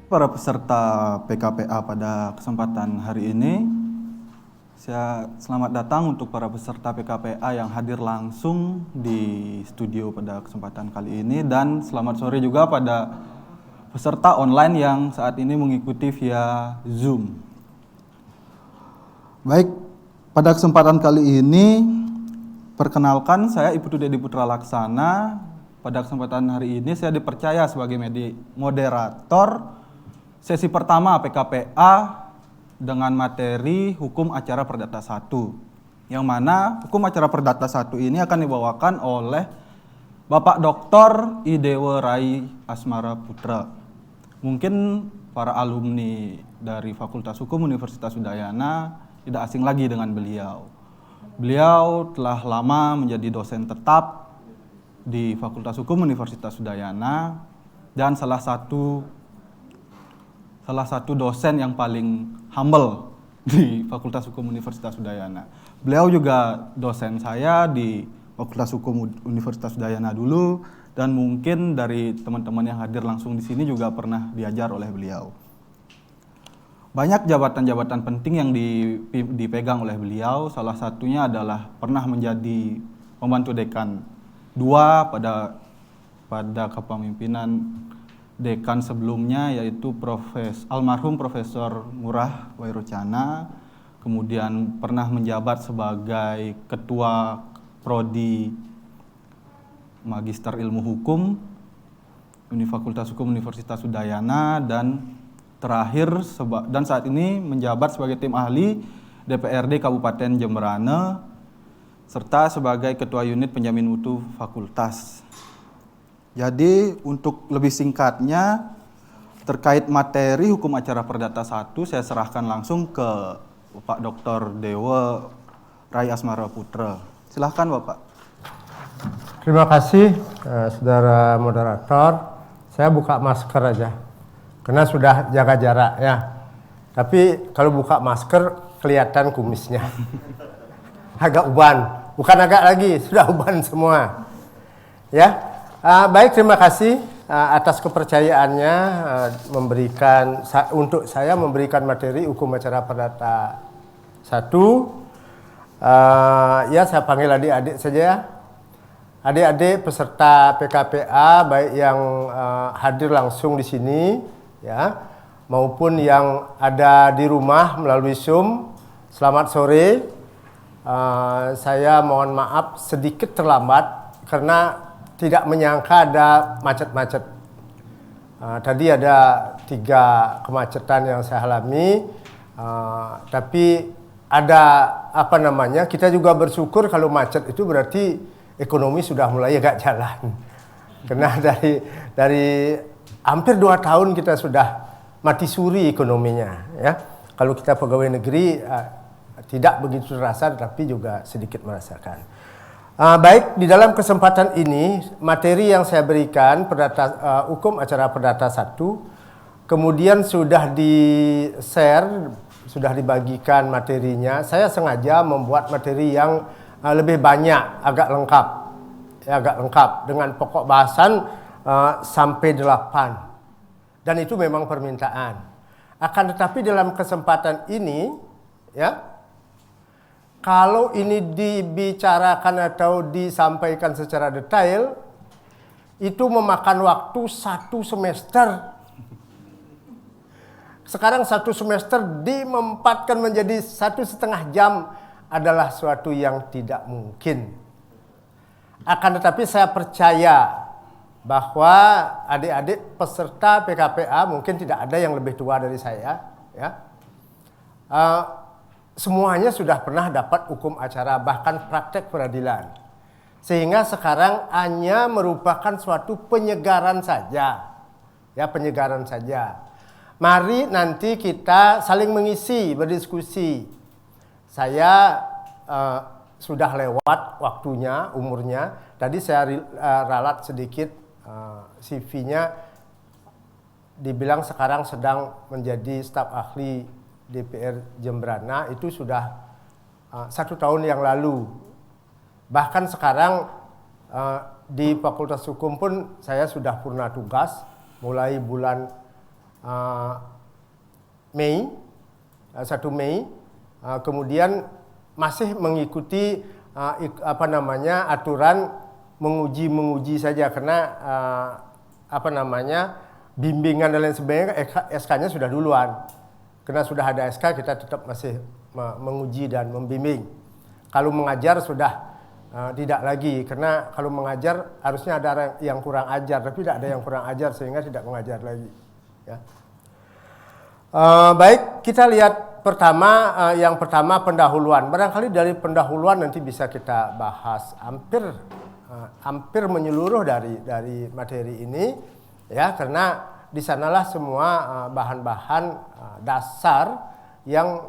Para peserta PKPA pada kesempatan hari ini, saya selamat datang untuk para peserta PKPA yang hadir langsung di studio pada kesempatan kali ini, dan selamat sore juga pada peserta online yang saat ini mengikuti via Zoom. Baik, pada kesempatan kali ini perkenalkan, saya Iputu Dedi Putra Laksana. Pada kesempatan hari ini saya dipercaya sebagai moderator sesi pertama PKPA dengan materi Hukum Acara Perdata 1, yang mana Hukum Acara Perdata 1 ini akan dibawakan oleh Bapak Dr. Idewo Rai Asmara Putra. Mungkin para alumni dari Fakultas Hukum Universitas Udayana tidak asing lagi dengan beliau. Beliau telah lama menjadi dosen tetap di Fakultas Hukum Universitas Udayana dan salah satu dosen yang paling humble di Fakultas Hukum Universitas Udayana. Beliau juga dosen saya di Fakultas Hukum Universitas Udayana dulu, dan mungkin dari teman-teman yang hadir langsung di sini juga pernah diajar oleh beliau. Banyak jabatan-jabatan penting yang dipegang oleh beliau, salah satunya adalah pernah menjadi pembantu dekan 2 pada kepemimpinan dekan sebelumnya, yaitu almarhum Profesor Ngurah Wairocana. Kemudian pernah menjabat sebagai ketua prodi Magister Ilmu Hukum Fakultas Hukum Universitas Udayana, dan terakhir dan saat ini menjabat sebagai tim ahli DPRD Kabupaten Jemberana serta sebagai ketua unit penjamin mutu fakultas. Jadi untuk lebih singkatnya terkait materi Hukum Acara Perdata 1, saya serahkan langsung ke Pak Dr. Dewo Rai Asmara Putra. Silahkan Bapak. Terima kasih saudara moderator. Saya buka masker aja karena sudah jaga jarak ya. Tapi kalau buka masker kelihatan kumisnya. Agak uban, bukan agak lagi, sudah uban semua. Ya. Baik, terima kasih atas kepercayaannya untuk saya memberikan materi Hukum Acara Perdata 1. Ya, saya panggil adik-adik saja ya. Adik-adik peserta PKPA, baik yang hadir langsung di sini ya, maupun yang ada di rumah melalui Zoom. Selamat sore. Saya mohon maaf sedikit terlambat karena tidak menyangka ada macet-macet. Tadi ada 3 kemacetan yang saya alami, tapi ada kita juga bersyukur kalau macet itu berarti ekonomi sudah mulai agak jalan. Karena dari hampir 2 tahun kita sudah mati suri ekonominya. Ya. Kalau kita pegawai negeri tidak begitu terasa, tapi juga sedikit merasakan. Baik, di dalam kesempatan ini materi yang saya berikan Hukum Acara Perdata 1 kemudian sudah di-share, sudah dibagikan materinya. Saya sengaja membuat materi yang lebih banyak, agak lengkap dengan pokok bahasan sampai 8. Dan itu memang permintaan. Akan tetapi dalam kesempatan ini ya, kalau ini dibicarakan atau disampaikan secara detail, itu memakan waktu 1 semester. Sekarang 1 semester dimempatkan menjadi 1,5 jam adalah suatu yang tidak mungkin. Akan tetapi saya percaya bahwa adik-adik peserta PKPA, mungkin tidak ada yang lebih tua dari saya, ya. Semuanya sudah pernah dapat hukum acara, bahkan praktek peradilan. Sehingga sekarang hanya merupakan suatu penyegaran saja. Ya, penyegaran saja. Mari nanti kita saling mengisi, berdiskusi. Saya sudah lewat waktunya, umurnya. Tadi saya ralat sedikit CV-nya, dibilang sekarang sedang menjadi staf ahli DPR Jemberana, itu sudah 1 tahun yang lalu. Bahkan sekarang di Fakultas Hukum pun saya sudah purna tugas mulai bulan uh, Mei, 1 Mei, kemudian masih mengikuti aturan menguji saja karena bimbingan dan lain sebagainya SK-nya sudah duluan. Karena sudah ada SK kita tetap masih menguji dan membimbing. Kalau mengajar sudah tidak lagi, karena kalau mengajar harusnya ada yang kurang ajar, tapi tidak ada yang kurang ajar sehingga tidak mengajar lagi. Ya. Baik, kita lihat yang pertama pendahuluan. Barangkali dari pendahuluan nanti bisa kita bahas hampir menyeluruh dari materi ini, ya, karena di sanalah semua bahan-bahan dasar yang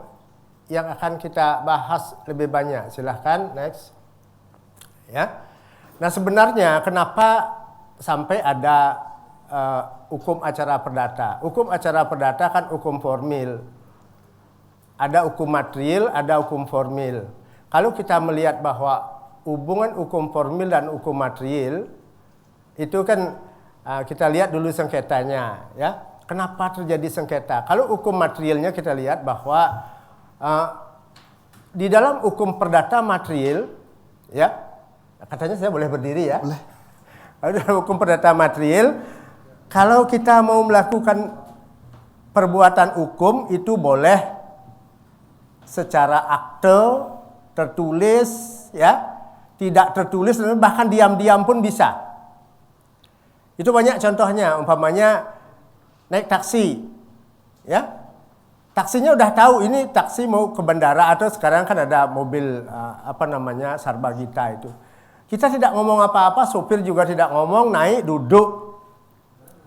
akan kita bahas lebih banyak. Silahkan next. Ya. Nah, sebenarnya kenapa sampai ada hukum acara perdata? Hukum acara perdata kan hukum formil. Ada hukum material, ada hukum formil. Kalau kita melihat bahwa hubungan hukum formil dan hukum material itu kan kita lihat dulu sengketanya, ya. Kenapa terjadi sengketa? Kalau hukum materialnya kita lihat bahwa di dalam hukum perdata material, ya, katanya saya boleh berdiri ya. Boleh. Dalam hukum perdata material, kalau kita mau melakukan perbuatan hukum itu boleh secara akte, tertulis, ya, tidak tertulis, bahkan diam-diam pun bisa. Itu banyak contohnya, umpamanya naik taksi, ya, taksinya udah tahu ini taksi mau ke bandara atau sekarang kan ada mobil Sarbagita itu. Kita tidak ngomong apa-apa, sopir juga tidak ngomong, naik, duduk.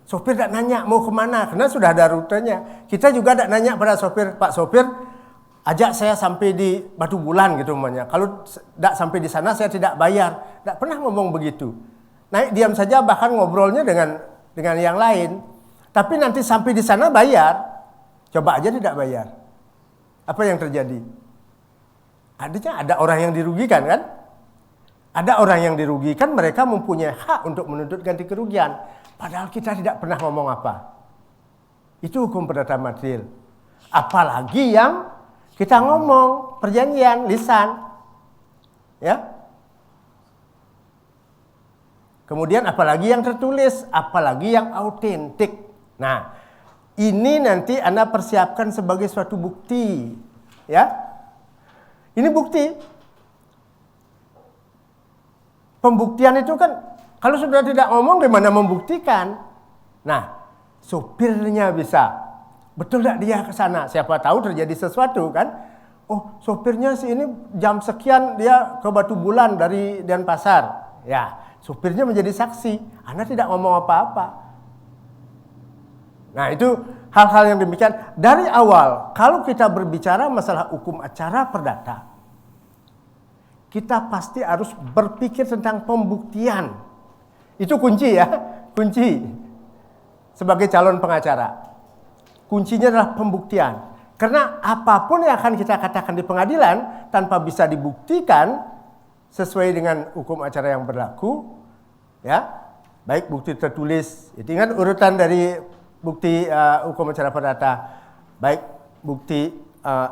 Sopir tidak nanya mau kemana, karena sudah ada rutenya. Kita juga tidak nanya pada sopir, Pak Sopir, ajak saya sampai di Batu Bulan gitu umpamanya. Kalau tidak sampai di sana saya tidak bayar. Tidak pernah ngomong begitu. Naik diam saja, bahkan ngobrolnya dengan yang lain. Tapi nanti sampai di sana bayar. Coba aja tidak bayar. Apa yang terjadi? Artinya ada orang yang dirugikan kan? Ada orang yang dirugikan, mereka mempunyai hak untuk menuntut ganti kerugian. Padahal kita tidak pernah ngomong apa. Itu hukum perdata material. Apalagi yang kita ngomong, perjanjian, lisan. Ya. Kemudian apalagi yang tertulis, apalagi yang autentik. Nah, ini nanti Anda persiapkan sebagai suatu bukti. Ya. Ini bukti. Pembuktian itu kan, kalau sudah tidak ngomong, gimana membuktikan? Nah, sopirnya bisa. Betul tidak dia ke sana? Siapa tahu terjadi sesuatu kan? Oh, sopirnya ini jam sekian dia ke Batu Bulan dari Denpasar. Ya, sopirnya menjadi saksi. Anda tidak ngomong apa-apa. Nah, itu hal-hal yang demikian. Dari awal, kalau kita berbicara masalah hukum acara perdata, kita pasti harus berpikir tentang pembuktian. Itu kunci ya, kunci. Sebagai calon pengacara. Kuncinya adalah pembuktian. Karena apapun yang akan kita katakan di pengadilan tanpa bisa dibuktikan sesuai dengan hukum acara yang berlaku, ya, baik bukti tertulis, itu kan urutan dari bukti hukum acara perdata, baik bukti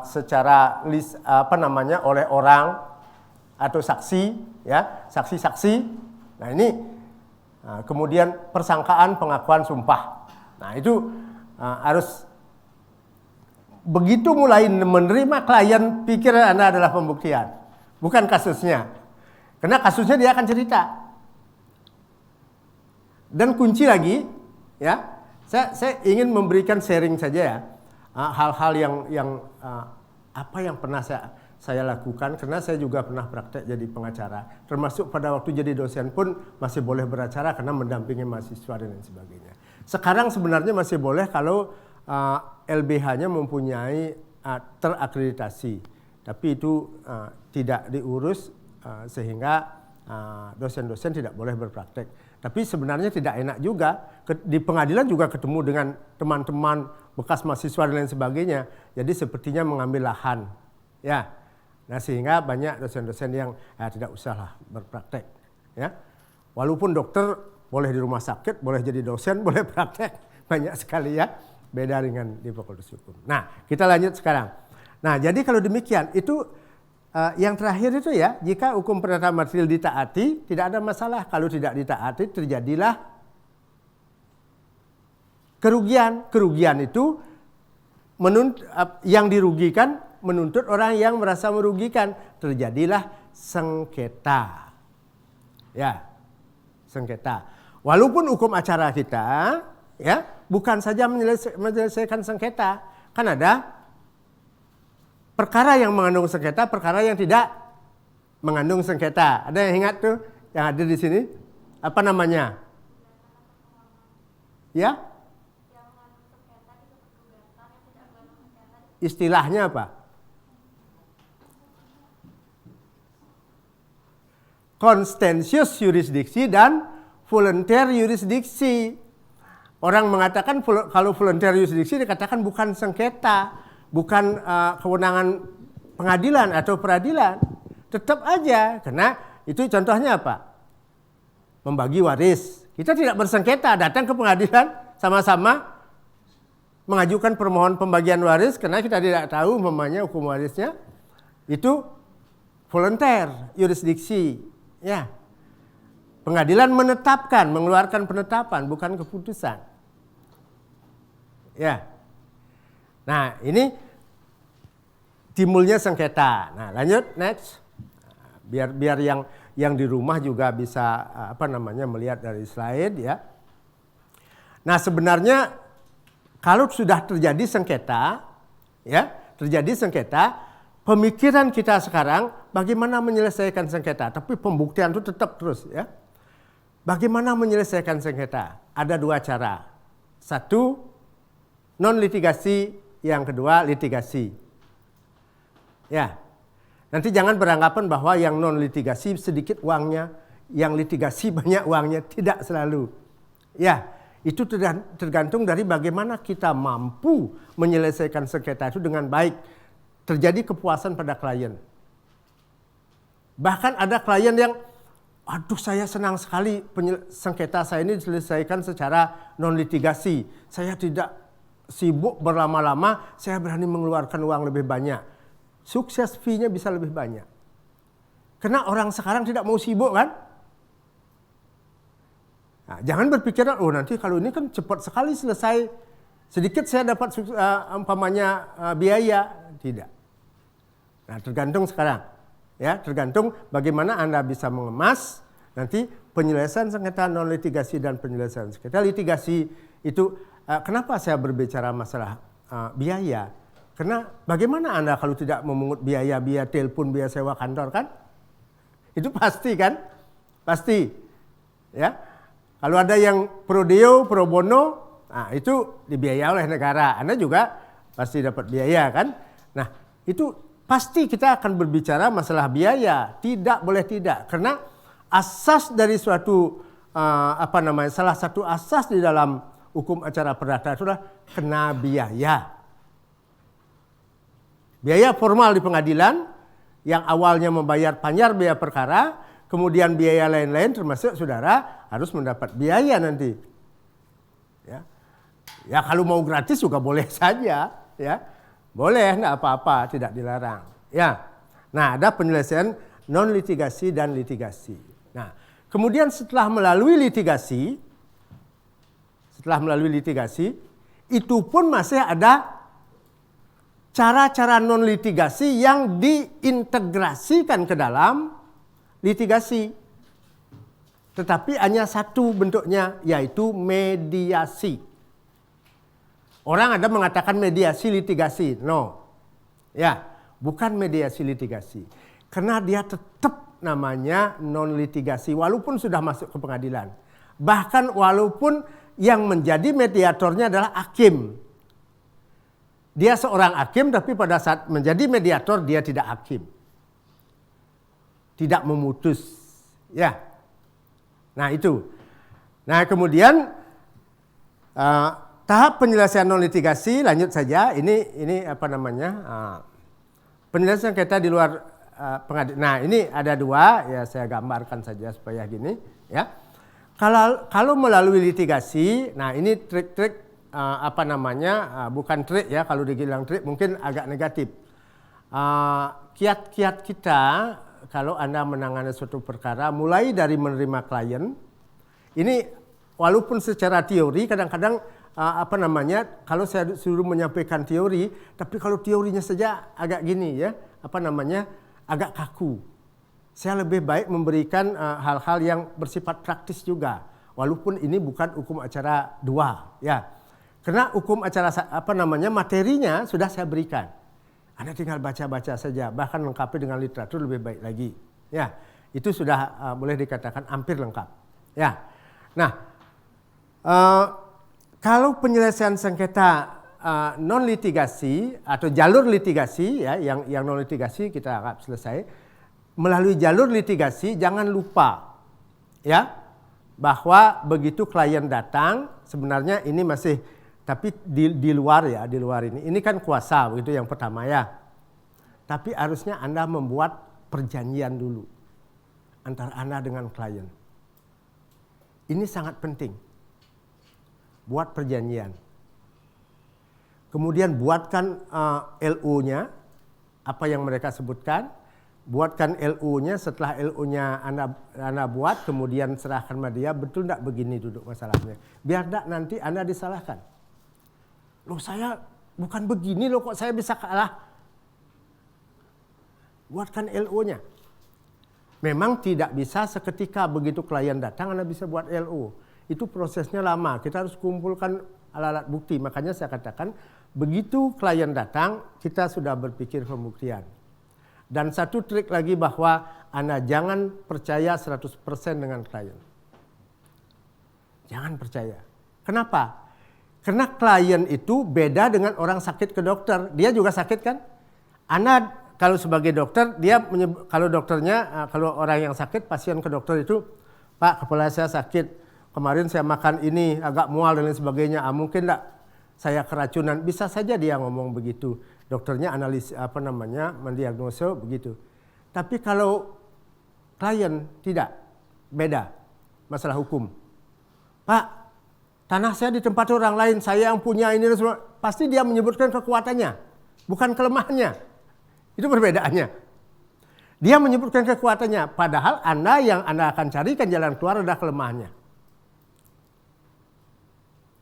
secara oleh orang atau saksi, ya, saksi-saksi. Nah ini kemudian persangkaan, pengakuan, sumpah. Nah itu harus begitu mulai menerima klien, pikir Anda adalah pembuktian, bukan kasusnya. Karena kasusnya dia akan cerita. Dan kunci lagi, ya, saya ingin memberikan sharing saja ya, hal-hal yang apa yang pernah saya lakukan, karena saya juga pernah praktek jadi pengacara. Termasuk pada waktu jadi dosen pun masih boleh beracara karena mendampingi mahasiswa dan lain sebagainya. Sekarang sebenarnya masih boleh kalau LBH-nya mempunyai terakreditasi, tapi itu tidak diurus sehingga dosen-dosen tidak boleh berpraktek. Tapi sebenarnya tidak enak juga, di pengadilan juga ketemu dengan teman-teman bekas mahasiswa dan lain sebagainya, jadi sepertinya mengambil lahan, ya. Nah sehingga banyak dosen-dosen yang tidak usahlah berpraktek, ya. Walaupun dokter boleh di rumah sakit, boleh jadi dosen, boleh praktek, banyak sekali ya. Beda dengan di Fakultas Hukum. Nah, kita lanjut sekarang. Nah, jadi kalau demikian itu yang terakhir itu ya, jika hukum perdata material ditaati, tidak ada masalah. Kalau tidak ditaati, terjadilah kerugian. Kerugian itu yang dirugikan menuntut orang yang merasa merugikan. Terjadilah sengketa. Ya, sengketa. Walaupun hukum acara kita ya bukan saja menyelesaikan sengketa, kan ada perkara yang mengandung sengketa, perkara yang tidak mengandung sengketa. Ada yang ingat tuh yang ada di sini? Apa namanya? Ya? Istilahnya apa? Constentious jurisdiksi dan volunteer jurisdiksi. Orang mengatakan kalau volunteer jurisdiksi dikatakan bukan sengketa, bukan kewenangan pengadilan atau peradilan. Tetap aja, karena itu contohnya apa? Membagi waris. Kita tidak bersengketa, datang ke pengadilan sama-sama mengajukan permohonan pembagian waris karena kita tidak tahu umpamanya hukum warisnya. Itu volunteer jurisdiksi. Ya, pengadilan menetapkan, mengeluarkan penetapan, bukan keputusan. Ya, nah ini timbulnya sengketa. Nah lanjut next, biar yang di rumah juga bisa melihat dari slide ya. Nah sebenarnya kalau sudah terjadi sengketa, ya terjadi sengketa. Pemikiran kita sekarang bagaimana menyelesaikan sengketa, tapi pembuktian itu tetap terus ya. Bagaimana menyelesaikan sengketa? Ada dua cara. Satu, non litigasi, yang kedua litigasi. Ya. Nanti jangan beranggapan bahwa yang non litigasi sedikit uangnya, yang litigasi banyak uangnya, tidak selalu. Ya, itu tergantung dari bagaimana kita mampu menyelesaikan sengketa itu dengan baik. Terjadi kepuasan pada klien. Bahkan ada klien yang, aduh saya senang sekali sengketa saya ini diselesaikan secara non litigasi. Saya tidak sibuk berlama-lama, saya berani mengeluarkan uang lebih banyak. Sukses fee-nya bisa lebih banyak. Karena orang sekarang tidak mau sibuk kan? Nah, jangan berpikiran, oh nanti kalau ini kan cepat sekali selesai, sedikit saya dapat biaya. Tidak. Nah, tergantung sekarang. Ya, tergantung bagaimana Anda bisa mengemas nanti penyelesaian sengketa non litigasi dan penyelesaian sengketa litigasi itu. Kenapa saya berbicara masalah biaya? Karena bagaimana Anda kalau tidak memungut biaya telepon, biaya sewa kantor kan? Itu pasti kan? Pasti. Ya. Kalau ada yang pro deo, pro bono, nah itu dibiayai oleh negara. Anda juga pasti dapat biaya kan? Nah, itu pasti kita akan berbicara masalah biaya, tidak boleh tidak, karena asas dari suatu salah satu asas di dalam hukum acara perdata itulah kena biaya. Biaya formal di pengadilan yang awalnya membayar panjar biaya perkara, kemudian biaya lain-lain termasuk saudara harus mendapat biaya nanti. Ya kalau mau gratis juga boleh saja, ya. Boleh, tidak apa-apa, tidak dilarang. Ya, nah ada penyelesaian non litigasi dan litigasi. Nah, kemudian setelah melalui litigasi, itu pun masih ada cara-cara non litigasi yang diintegrasikan ke dalam litigasi. Tetapi hanya satu bentuknya, yaitu mediasi. Orang ada mengatakan mediasi litigasi. No. Ya, bukan mediasi litigasi. Karena dia tetap namanya non litigasi walaupun sudah masuk ke pengadilan. Bahkan walaupun yang menjadi mediatornya adalah hakim. Dia seorang hakim tapi pada saat menjadi mediator dia tidak hakim. Tidak memutus. Ya. Nah, itu. Nah, kemudian tahap penyelesaian non litigasi lanjut saja. Ini penyelesaian sengketa di luar pengadilan. Nah, ini ada dua ya, saya gambarkan saja supaya gini ya. Kalau melalui litigasi, nah ini trik-trik bukan trik ya, kalau dibilang trik mungkin agak negatif. Kiat-kiat kita kalau Anda menangani suatu perkara mulai dari menerima klien, ini walaupun secara teori kadang-kadang kalau saya suruh menyampaikan teori, tapi kalau teorinya saja agak gini ya, agak kaku. Saya lebih baik memberikan hal-hal yang bersifat praktis juga, walaupun ini bukan hukum acara 2 ya. Karena hukum acara materinya sudah saya berikan. Anda tinggal baca-baca saja, bahkan lengkapi dengan literatur lebih baik lagi. Ya, itu sudah boleh dikatakan hampir lengkap. Ya, nah kalau penyelesaian sengketa non litigasi atau jalur litigasi ya, yang non litigasi kita anggap selesai. Melalui jalur litigasi jangan lupa ya bahwa begitu klien datang sebenarnya ini masih tapi di luar ya, di luar ini. Ini kan kuasa begitu yang pertama ya. Tapi harusnya Anda membuat perjanjian dulu antara Anda dengan klien. Ini sangat penting. Buat perjanjian. Kemudian buatkan LO-nya apa yang mereka sebutkan. Buatkan LO-nya, setelah LO-nya Anda buat, kemudian serahkan sama dia, betul tidak begini duduk masalahnya. Biar tidak nanti Anda disalahkan. Loh saya bukan begini loh kok saya bisa kalah. Buatkan LO-nya. Memang tidak bisa seketika begitu klien datang Anda bisa buat LO. Itu prosesnya lama, kita harus kumpulkan alat-alat bukti. Makanya saya katakan, begitu klien datang, kita sudah berpikir pembuktian. Dan satu trik lagi bahwa Anda jangan percaya 100% dengan klien. Jangan percaya. Kenapa? Karena klien itu beda dengan orang sakit ke dokter. Dia juga sakit kan? Anda kalau sebagai dokter, kalau orang yang sakit, pasien ke dokter itu, Pak kepala saya sakit, kemarin saya makan ini agak mual dan lain sebagainya. Mungkin enggak saya keracunan. Bisa saja dia ngomong begitu. Dokternya analis mendiagnosa begitu. Tapi kalau klien tidak, beda masalah hukum. Pak, tanah saya di tempat orang lain, saya yang punya ini semua. Pasti dia menyebutkan kekuatannya, bukan kelemahannya. Itu perbedaannya. Dia menyebutkan kekuatannya, padahal yang Anda akan carikan jalan keluar adalah kelemahannya.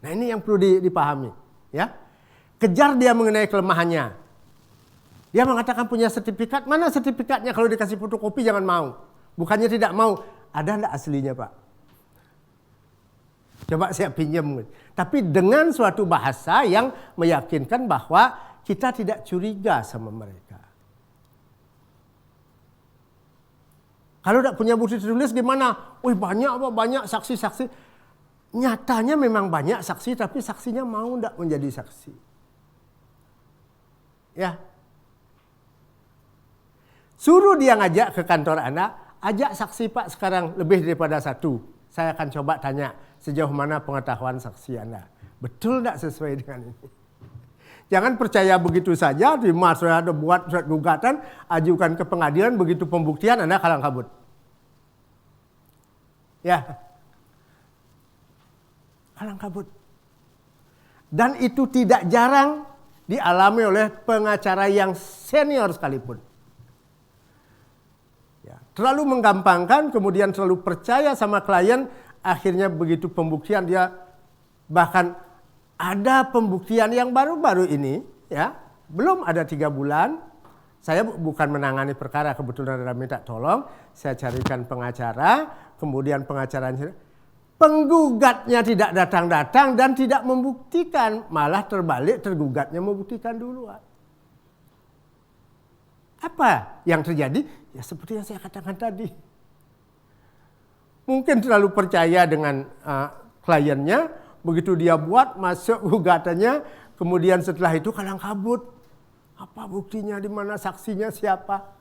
Nah ini yang perlu dipahami, ya. Kejar dia mengenai kelemahannya. Dia mengatakan punya sertifikat. Mana sertifikatnya? Kalau dikasih fotokopi jangan mau. Bukannya tidak mau. Ada enggak aslinya Pak? Coba saya pinjam. Tapi dengan suatu bahasa yang meyakinkan bahwa kita tidak curiga sama mereka. Kalau tidak punya bukti tertulis gimana? Wih banyak saksi-saksi. Nyatanya memang banyak saksi, tapi saksinya mau enggak menjadi saksi. Ya. Suruh dia ngajak ke kantor Anda, ajak saksi Pak sekarang lebih daripada 1. Saya akan coba tanya sejauh mana pengetahuan saksi Anda. Betul enggak sesuai dengan ini? Jangan percaya begitu saja, sudah ada buat surat gugatan, ajukan ke pengadilan, begitu pembuktian Anda kalang kabut. Ya. Kalang kabut. Dan itu tidak jarang dialami oleh pengacara yang senior sekalipun. Ya, terlalu menggampangkan, kemudian terlalu percaya sama klien, akhirnya begitu pembuktian dia bahkan ada pembuktian yang baru-baru ini, ya belum ada 3 bulan. Saya bukan menangani perkara, kebetulan ada minta tolong, saya carikan pengacara, kemudian pengacaranya penggugatnya tidak datang-datang dan tidak membuktikan, malah terbalik tergugatnya membuktikan duluan. Apa yang terjadi? Ya seperti yang saya katakan tadi. Mungkin terlalu percaya dengan kliennya, begitu dia buat masuk gugatannya, kemudian setelah itu kalang kabut. Apa buktinya, di mana saksinya, siapa?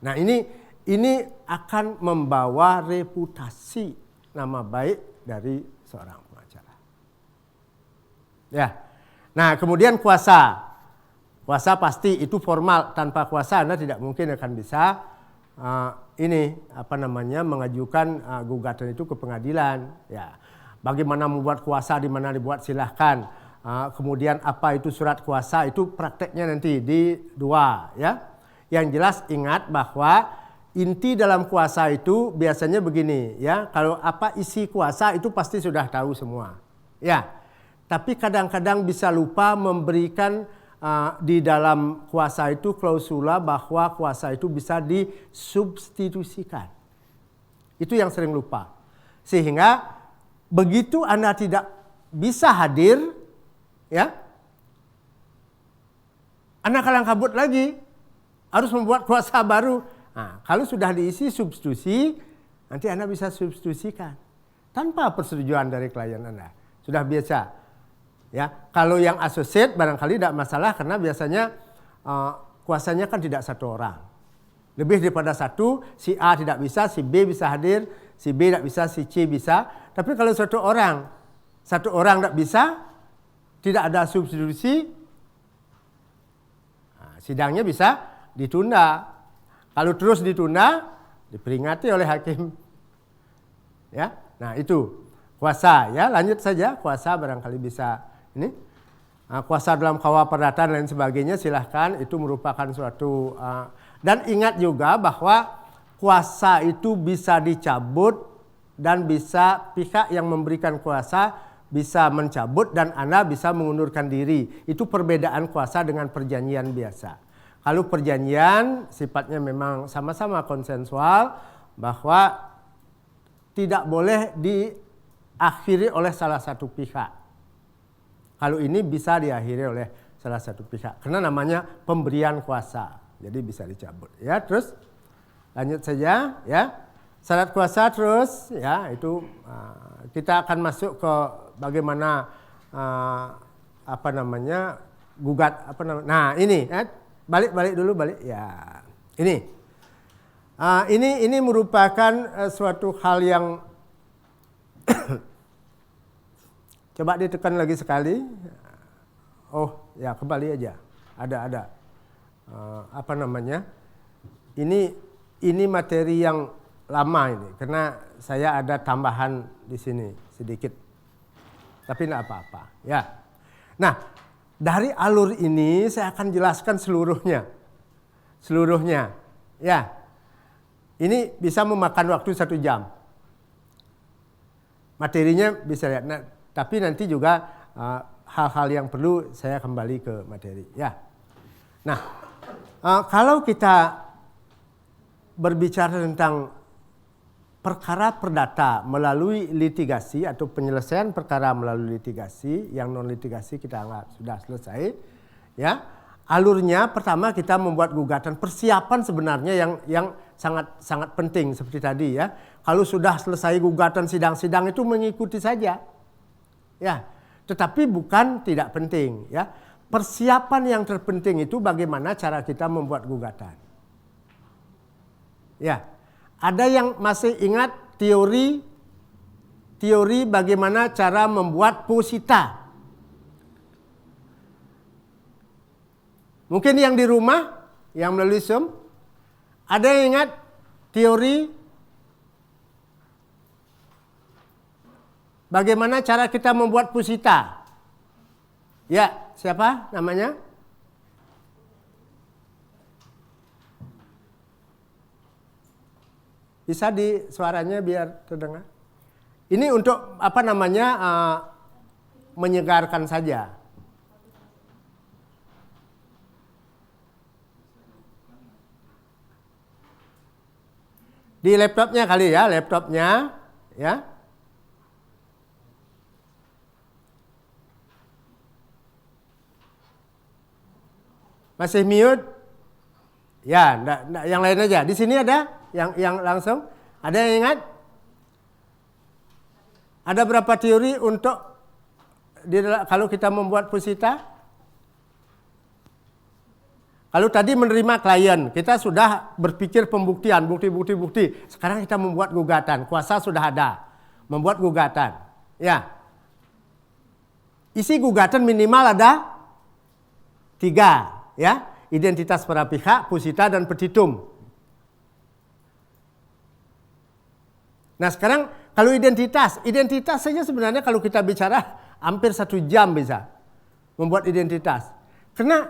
Nah ini akan membawa reputasi nama baik dari seorang pengacara. Ya. Nah, kemudian kuasa. Kuasa pasti itu formal, tanpa kuasa Anda tidak mungkin akan bisa mengajukan gugatan itu ke pengadilan, ya. bagaimana membuat kuasa, di mana dibuat silahkan. Kemudian apa itu surat kuasa, itu prakteknya nanti di 2 ya. Yang jelas ingat bahwa inti dalam kuasa itu biasanya begini ya. Kalau apa isi kuasa itu pasti sudah tahu semua. Ya. Tapi kadang-kadang bisa lupa memberikan di dalam kuasa itu klausula bahwa kuasa itu bisa disubstitusikan. Itu yang sering lupa. Sehingga begitu Anda tidak bisa hadir, ya, Anda kalang kabut lagi, harus membuat kuasa baru. Nah, kalau sudah diisi substitusi, nanti Anda bisa substitusikan tanpa persetujuan dari klien Anda. Sudah biasa. Ya, kalau yang associate barangkali tidak masalah karena biasanya kuasanya kan tidak satu orang. Lebih daripada satu, si A tidak bisa, si B bisa hadir, si B tidak bisa, si C bisa. Tapi kalau satu orang tidak bisa, tidak ada substitusi, sidangnya bisa ditunda. Kalau terus ditunda, diperingati oleh hakim. Ya, nah itu kuasa ya. Lanjut saja, kuasa barangkali bisa. Ini kuasa dalam kawah perdata dan lain sebagainya silahkan, itu merupakan suatu dan ingat juga bahwa kuasa itu bisa dicabut dan bisa pihak yang memberikan kuasa bisa mencabut dan Anda bisa mengundurkan diri. Itu perbedaan kuasa dengan perjanjian biasa. Kalau perjanjian sifatnya memang sama-sama konsensual bahwa tidak boleh diakhiri oleh salah satu pihak. Kalau ini bisa diakhiri oleh salah satu pihak. Karena namanya pemberian kuasa. Jadi bisa dicabut. Ya, terus lanjut saja. Ya, syarat kuasa terus. Ya, itu kita akan masuk ke bagaimana gugat Nah ini. Balik dulu. Ya, ini. Ini merupakan suatu hal yang coba ditekan lagi sekali. Oh ya, kembali aja. Ada. Ini materi yang lama ini karena saya ada tambahan di sini sedikit. Tapi tidak apa-apa. Ya. Nah, dari alur ini saya akan jelaskan seluruhnya. Ya. Ini bisa memakan waktu 1 jam. Materinya bisa lihat. Nah, tapi nanti juga hal-hal yang perlu saya kembali ke materi. Ya. Nah, kalau kita berbicara tentang perkara perdata melalui litigasi atau penyelesaian perkara melalui litigasi, yang non litigasi kita anggap sudah selesai. Ya, alurnya pertama kita membuat gugatan. Persiapan sebenarnya yang sangat penting seperti tadi ya. Kalau sudah selesai gugatan sidang-sidang itu mengikuti saja. Ya, tetapi bukan tidak penting ya. Persiapan yang terpenting itu bagaimana cara kita membuat gugatan. Ya. Ada yang masih ingat teori bagaimana cara membuat posita? Mungkin yang di rumah, yang melalui Zoom, ada yang ingat teori bagaimana cara kita membuat posita? Ya, siapa namanya? Bisa di suaranya biar terdengar. Ini untuk menyegarkan saja. Di laptopnya kali ya, laptopnya ya. Masih mute? Ya, enggak, yang lain aja. Di sini ada yang langsung? Ada yang ingat? Ada berapa teori untuk kalau kita membuat posita? Kalau tadi menerima klien, kita sudah berpikir pembuktian, bukti. Sekarang kita membuat gugatan, kuasa sudah ada. Membuat gugatan. Ya. Isi gugatan minimal ada 3, ya. Identitas para pihak, posita dan petitum. Nah sekarang Kalau identitas saja sebenarnya kalau kita bicara hampir 1 jam bisa membuat identitas. Karena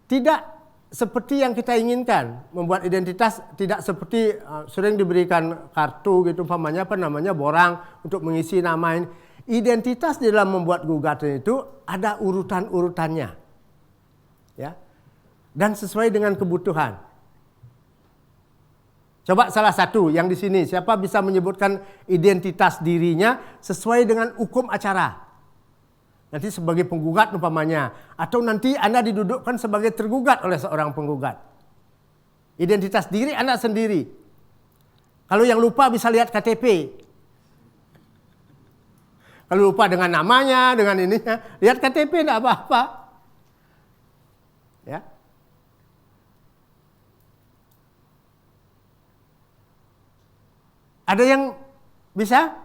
tidak seperti yang kita inginkan. Membuat identitas tidak seperti sering diberikan kartu gitu, umpamanya borang untuk mengisi nama ini. Identitas di dalam membuat gugatan itu ada urutan-urutannya. Ya. Dan sesuai dengan kebutuhan. Coba salah satu yang di sini, siapa bisa menyebutkan identitas dirinya sesuai dengan hukum acara? Nanti sebagai penggugat umpamanya, atau nanti Anda didudukkan sebagai tergugat oleh seorang penggugat. Identitas diri Anda sendiri. Kalau yang lupa bisa lihat KTP. Kalau lupa dengan namanya, dengan ininya, lihat KTP tidak apa-apa. Ya. Ada yang bisa?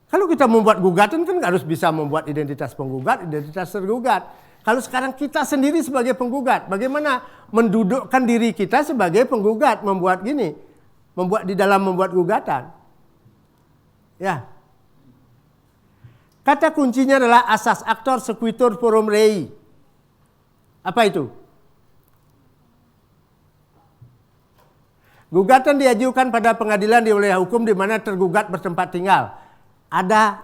Kalau kita membuat gugatan kan harus bisa membuat identitas penggugat, identitas tergugat. Kalau sekarang kita sendiri sebagai penggugat, bagaimana mendudukkan diri kita sebagai penggugat, membuat gugatan? Ya. Kata kuncinya adalah asas actor sequitur forum rei. Apa itu? Gugatan diajukan pada pengadilan di wilayah hukum di mana tergugat bertempat tinggal. Ada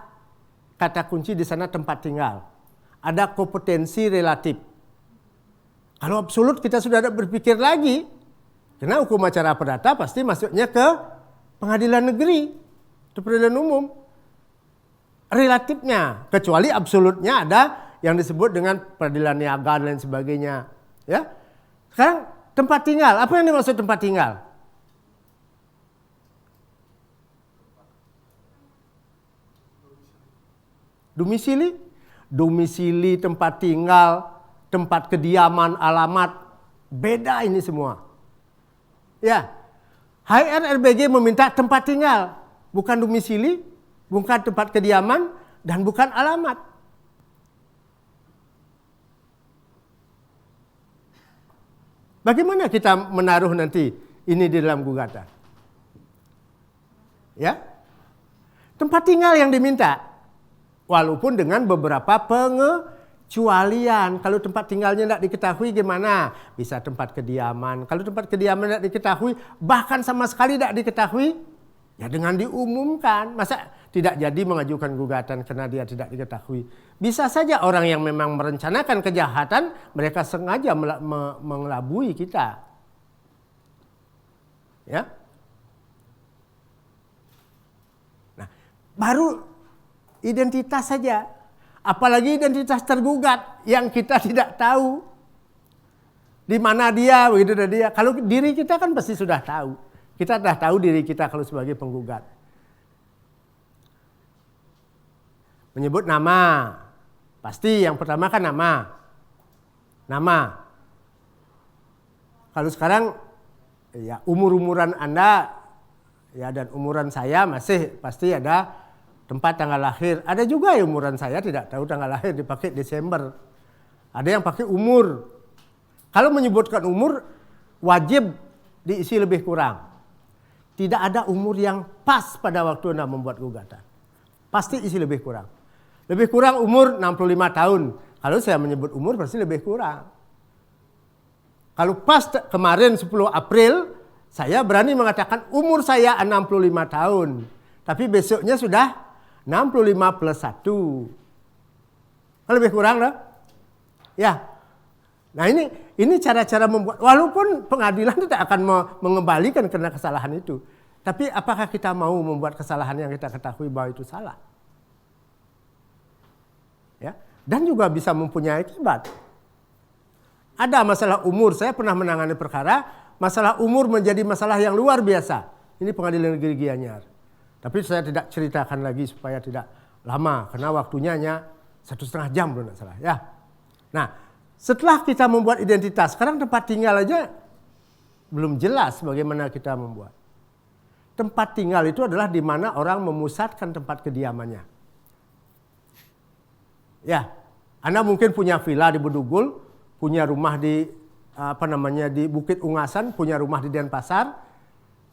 kata kunci di sana tempat tinggal. Ada kompetensi relatif. Kalau absolut kita sudah ada berpikir lagi. Karena hukum acara perdata pasti masuknya ke pengadilan negeri. Ke pengadilan umum. Relatifnya. Kecuali absolutnya ada yang disebut dengan peradilan niaga dan lain sebagainya. Ya. Sekarang tempat tinggal. Apa yang dimaksud tempat tinggal? Domisili, tempat tinggal, tempat kediaman, alamat, beda ini semua. Ya, HRRBG meminta tempat tinggal, bukan domisili, bukan tempat kediaman, dan bukan alamat. Bagaimana kita menaruh nanti ini di dalam gugatan? Ya, tempat tinggal yang diminta. Walaupun dengan beberapa pengecualian. Kalau tempat tinggalnya tidak diketahui gimana? Bisa tempat kediaman. Kalau tempat kediaman tidak diketahui, bahkan sama sekali tidak diketahui, ya dengan diumumkan. Masa tidak jadi mengajukan gugatan karena dia tidak diketahui? Bisa saja orang yang memang merencanakan kejahatan, mereka sengaja mengelabui kita. Ya. Nah, baru identitas saja, apalagi identitas tergugat yang kita tidak tahu di mana dia, begitu dia. Kalau diri kita kan pasti sudah tahu. Kita sudah tahu diri kita kalau sebagai penggugat. Menyebut nama, pasti yang pertama kan nama. Kalau sekarang ya umur-umuran Anda ya dan umuran saya masih pasti ada tempat tanggal lahir. Ada juga yang umuran saya tidak tahu tanggal lahir, dipakai Desember. Ada yang pakai umur. Kalau menyebutkan umur, wajib diisi lebih kurang. Tidak ada umur yang pas pada waktu Anda membuat gugatan. Pasti isi lebih kurang. Lebih kurang umur 65 tahun. Kalau saya menyebut umur pasti lebih kurang. Kalau pas kemarin 10 April, saya berani mengatakan umur saya 65 tahun. Tapi besoknya sudah 65 plus 1. Kan lebih kurang lah. Ya. Nah ini cara-cara membuat. Walaupun pengadilan tidak akan mengembalikan karena kesalahan itu. Tapi apakah kita mau membuat kesalahan yang kita ketahui bahwa itu salah? Ya. Dan juga bisa mempunyai akibat. Ada masalah umur. Saya pernah menangani perkara. Masalah umur menjadi masalah yang luar biasa. Ini pengadilan negeri Gianyar. Tapi saya tidak ceritakan lagi supaya tidak lama. Karena waktunya hanya 1,5 jam belum salah. Ya. Nah, setelah kita membuat identitas, sekarang tempat tinggal aja belum jelas bagaimana kita membuat. Tempat tinggal itu adalah di mana orang memusatkan tempat kediamannya. Ya, Anda mungkin punya villa di Bedugul, punya rumah di di Bukit Ungasan, punya rumah di Denpasar.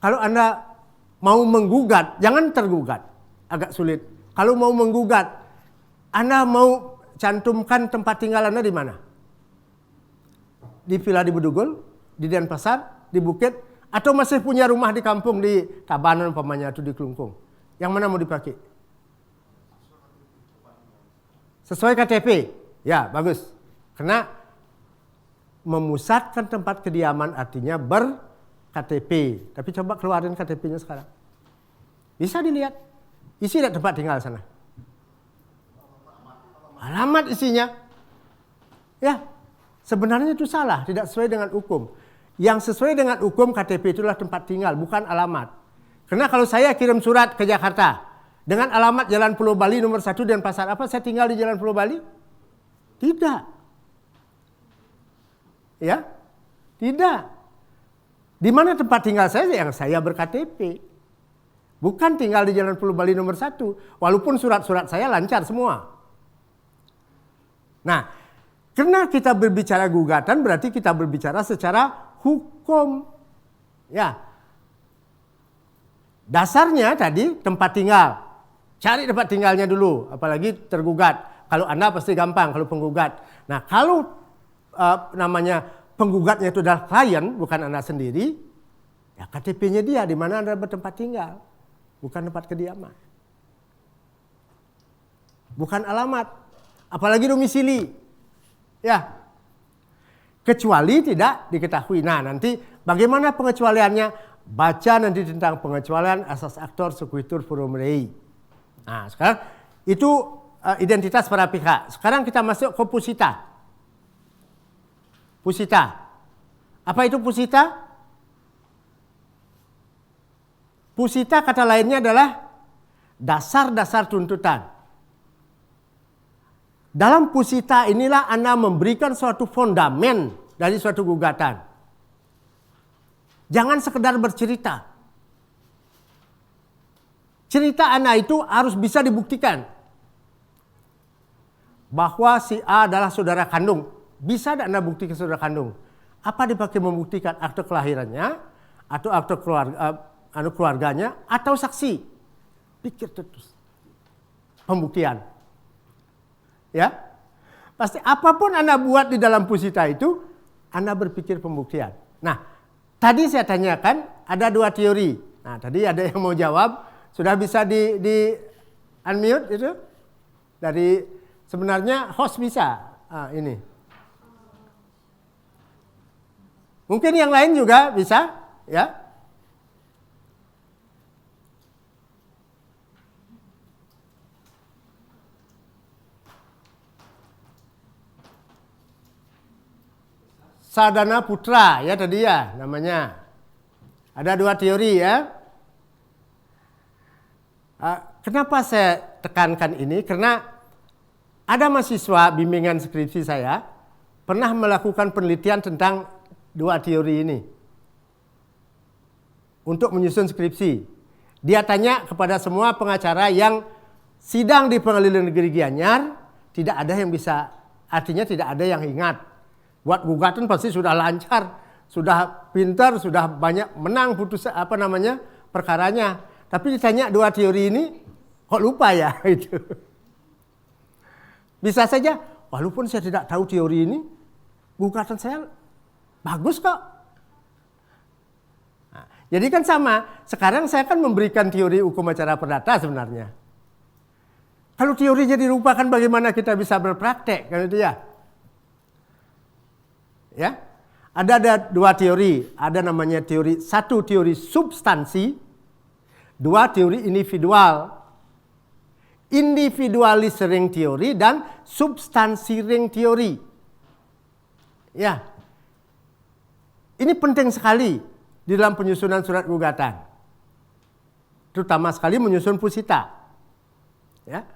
Kalau Anda mau menggugat, jangan tergugat, agak sulit. Kalau mau menggugat, Anda mau cantumkan tempat tinggal Anda di mana? Di Villa di Bedugul, di Denpasar, di Bukit, atau masih punya rumah di kampung di Tabanan umpamanya atau di Kelungkung? Yang mana mau dipakai? Sesuai KTP. Ya, bagus. Karena memusatkan tempat kediaman artinya ber-KTP. Tapi coba keluarin KTP-nya sekarang. Bisa dilihat. Isi lihat tempat tinggal sana. Alamat isinya. Ya, sebenarnya itu salah, tidak sesuai dengan hukum. Yang sesuai dengan hukum KTP itulah tempat tinggal, bukan alamat. Karena kalau saya kirim surat ke Jakarta dengan alamat Jalan Pulau Bali nomor 1 Denpasar, apa saya tinggal di Jalan Pulau Bali? Tidak. Ya? Tidak. Di mana tempat tinggal saya yang saya ber-KTP? Bukan tinggal di Jalan Pulau Bali nomor 1. Walaupun surat-surat saya lancar semua. Nah, karena kita berbicara gugatan berarti kita berbicara secara hukum. Ya. Dasarnya tadi tempat tinggal. Cari tempat tinggalnya dulu, apalagi tergugat. Kalau Anda pasti gampang kalau penggugat. Nah, kalau namanya penggugatnya itu adalah klien, bukan Anda sendiri, ya KTP-nya dia di mana Anda bertempat tinggal, bukan tempat kediaman. Bukan alamat, apalagi domisili. Ya. Kecuali tidak diketahui. Nah, nanti bagaimana pengecualiannya? Baca nanti tentang pengecualian asas aktor sekuitur formuleri. Nah, sekarang itu identitas para pihak. Sekarang kita masuk ke pusita. Pusita. Apa itu pusita? Pusita kata lainnya adalah dasar-dasar tuntutan. Dalam pusita inilah Anda memberikan suatu fondamen dari suatu gugatan. Jangan sekedar bercerita. Cerita Anda itu harus bisa dibuktikan. Bahwa si A adalah saudara kandung. Bisa tidak Anda buktikan saudara kandung? Apa dipakai membuktikan? Akte kelahirannya, atau akte keluarganya, atau saksi? Pikir terus. Pembuktian. Ya, pasti apapun Anda buat di dalam pusita itu, Anda berpikir pembuktian. Nah, tadi saya tanyakan ada 2 teori. Nah, tadi ada yang mau jawab, sudah bisa di unmute itu? Dari sebenarnya host bisa ini. Mungkin yang lain juga bisa, ya. Sadana Putra ya tadi ya namanya. Ada 2 teori ya. Kenapa saya tekankan ini? Karena ada mahasiswa bimbingan skripsi saya pernah melakukan penelitian tentang 2 teori ini untuk menyusun skripsi. Dia tanya kepada semua pengacara yang sidang di Pengadilan Negeri Gianyar, tidak ada yang bisa, artinya tidak ada yang ingat. Buat gugatan pasti sudah lancar, sudah pintar, sudah banyak menang putus perkaranya. Tapi ditanya 2 teori ini, kok lupa ya itu. Bisa saja, walaupun saya tidak tahu teori ini, gugatan saya bagus kok. Nah, jadi kan sama, sekarang saya kan memberikan teori hukum acara perdata sebenarnya. Kalau teorinya dilupakan bagaimana kita bisa berpraktek, kan itu ya. Ya, ada 2 teori, ada namanya teori 1 teori substansi, 2 teori individual, individualis ring teori dan substansi ring teori. Ya, ini penting sekali di dalam penyusunan surat gugatan, terutama sekali menyusun pusita. Ya,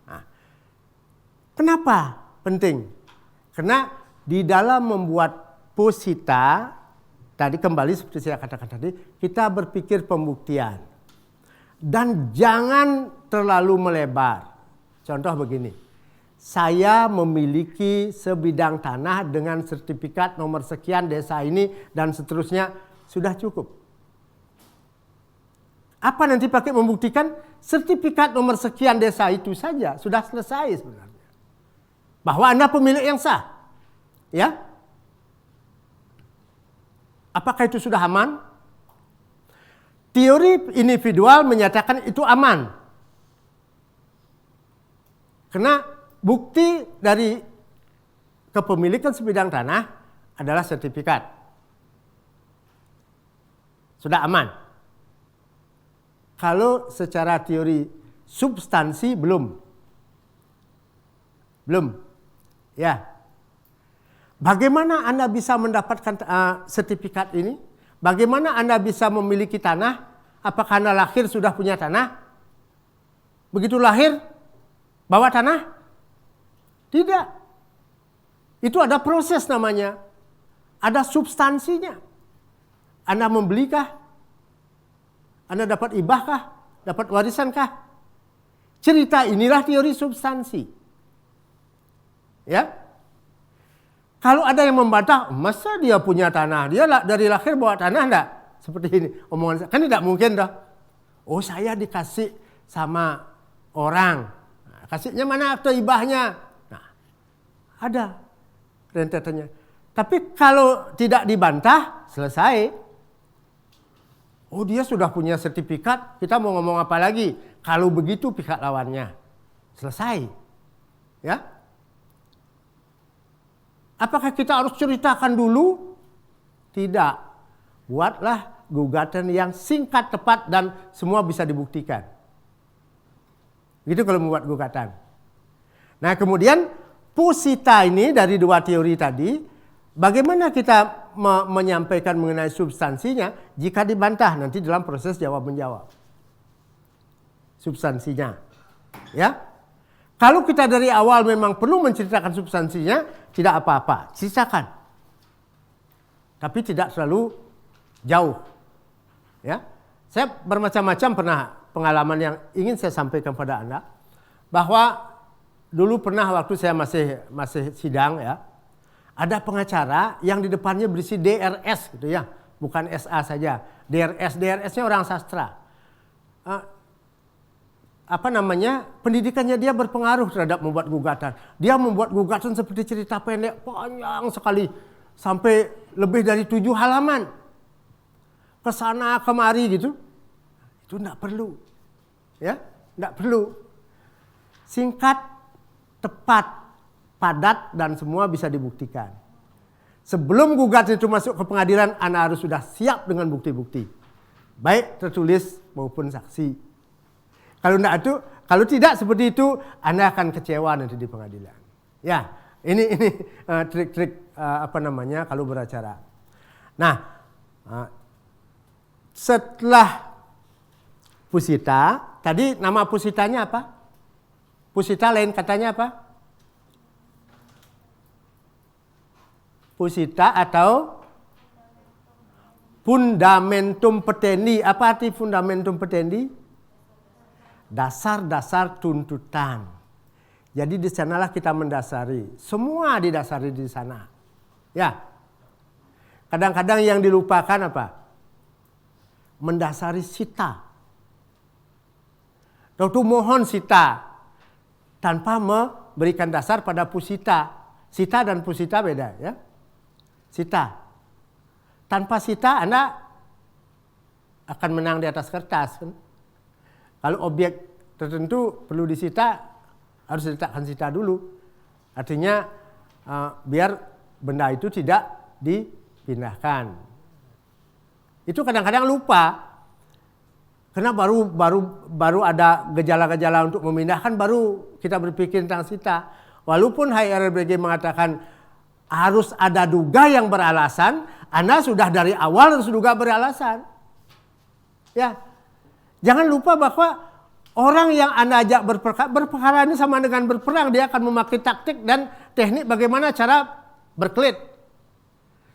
nah, kenapa penting? Karena di dalam membuat pusita, tadi kembali seperti saya katakan tadi, kita berpikir pembuktian. Dan jangan terlalu melebar. Contoh begini, saya memiliki sebidang tanah dengan sertifikat nomor sekian desa ini dan seterusnya, sudah cukup. Apa nanti pakai membuktikan sertifikat nomor sekian desa itu saja sudah selesai sebenarnya. Bahwa Anda pemilik yang sah. Ya. Apakah itu sudah aman? Teori individual menyatakan itu aman. Karena bukti dari kepemilikan sebidang tanah adalah sertifikat. Sudah aman. Kalau secara teori substansi belum. Ya. Bagaimana Anda bisa mendapatkan sertifikat ini? Bagaimana Anda bisa memiliki tanah? Apakah Anda lahir sudah punya tanah? Begitu lahir bawa tanah? Tidak. Itu ada proses namanya. Ada substansinya. Anda membelikah? Anda dapat ibahkah? Dapat warisankah? Cerita inilah teori substansi. Ya. Kalau ada yang membantah, masa dia punya tanah? Dia dari lahir bawa tanah enggak? Seperti ini omongan. Kan tidak mungkin dah. Oh, saya dikasih sama orang. Nah, kasihnya mana akte ibahnya? Nah, ada rentetannya. Tapi kalau tidak dibantah, selesai. Oh, dia sudah punya sertifikat, kita mau ngomong apa lagi? Kalau begitu pihak lawannya. Selesai. Ya. Apakah kita harus ceritakan dulu? Tidak. Buatlah gugatan yang singkat, tepat, dan semua bisa dibuktikan. Gitu kalau membuat gugatan. Nah, kemudian posita ini dari dua teori tadi, bagaimana kita menyampaikan mengenai substansinya jika dibantah nanti dalam proses jawab-menjawab. Substansinya. Ya. Kalau kita dari awal memang perlu menceritakan substansinya, tidak apa-apa, sisakan. Tapi tidak selalu jauh. Ya. Saya bermacam-macam pernah pengalaman yang ingin saya sampaikan pada Anda, bahwa dulu pernah waktu saya masih sidang ya, ada pengacara yang di depannya berisi DRS gitu ya, bukan SA saja. DRS-nya orang sastra. Pendidikannya dia berpengaruh terhadap membuat gugatan. Dia membuat gugatan seperti cerita pendek panjang sekali sampai lebih dari 7 halaman. Kesana kemari gitu. Itu enggak perlu. Ya, enggak perlu. Singkat, tepat, padat, dan semua bisa dibuktikan. Sebelum gugatan itu masuk ke pengadilan, Anda harus sudah siap dengan bukti-bukti, baik tertulis maupun saksi. Kalau tidak seperti itu, Anda akan kecewa nanti di pengadilan. Ya, ini trik-trik kalau beracara. Nah, setelah pusita, tadi nama pusitanya apa? Pusita lain katanya apa? Pusita atau fundamentum petendi. Apa arti fundamentum petendi? Dasar-dasar tuntutan. Jadi di sanalah kita mendasari. Semua didasari di sana. Ya. Kadang-kadang yang dilupakan apa? Mendasari sita. Waktu mohon sita tanpa memberikan dasar pada pusita. Sita dan pusita beda ya. Sita. Tanpa sita Anda akan menang di atas kertas kan. Kalau objek tertentu perlu disita, harus diletakkan sita dulu. Artinya biar benda itu tidak dipindahkan. Itu kadang-kadang lupa. Karena baru ada gejala-gejala untuk memindahkan, baru kita berpikir tentang sita. Walaupun HRBG mengatakan harus ada duga yang beralasan, Anda sudah dari awal harus duga beralasan. Ya. Jangan lupa bahwa orang yang Anda ajak berperkara ini sama dengan berperang. Dia akan memakai taktik dan teknik bagaimana cara berkelit.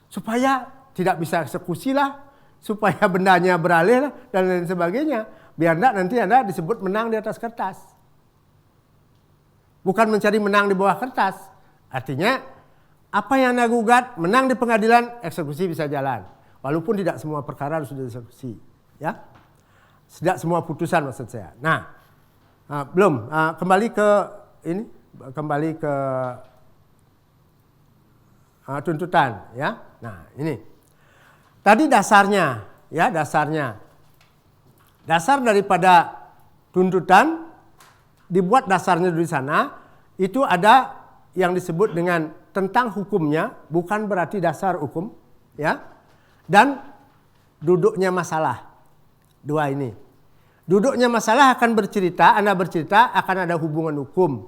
Supaya tidak bisa eksekusi lah. Supaya bendanya beralih lah, dan lain sebagainya. Biar nanti Anda disebut menang di atas kertas. Bukan mencari menang di bawah kertas. Artinya apa yang Anda gugat, menang di pengadilan, eksekusi bisa jalan. Walaupun tidak semua perkara harus dieksekusi. Ya. Sejak semua putusan maksud saya. Nah, belum kembali ke ini, kembali ke tuntutan ya. Nah, ini. Tadi dasarnya ya, dasarnya. Dasar daripada tuntutan dibuat dasarnya di sana itu ada yang disebut dengan tentang hukumnya, bukan berarti dasar hukum ya. Dan duduknya masalah. Dua ini. Duduknya masalah akan bercerita, Anda bercerita akan ada hubungan hukum,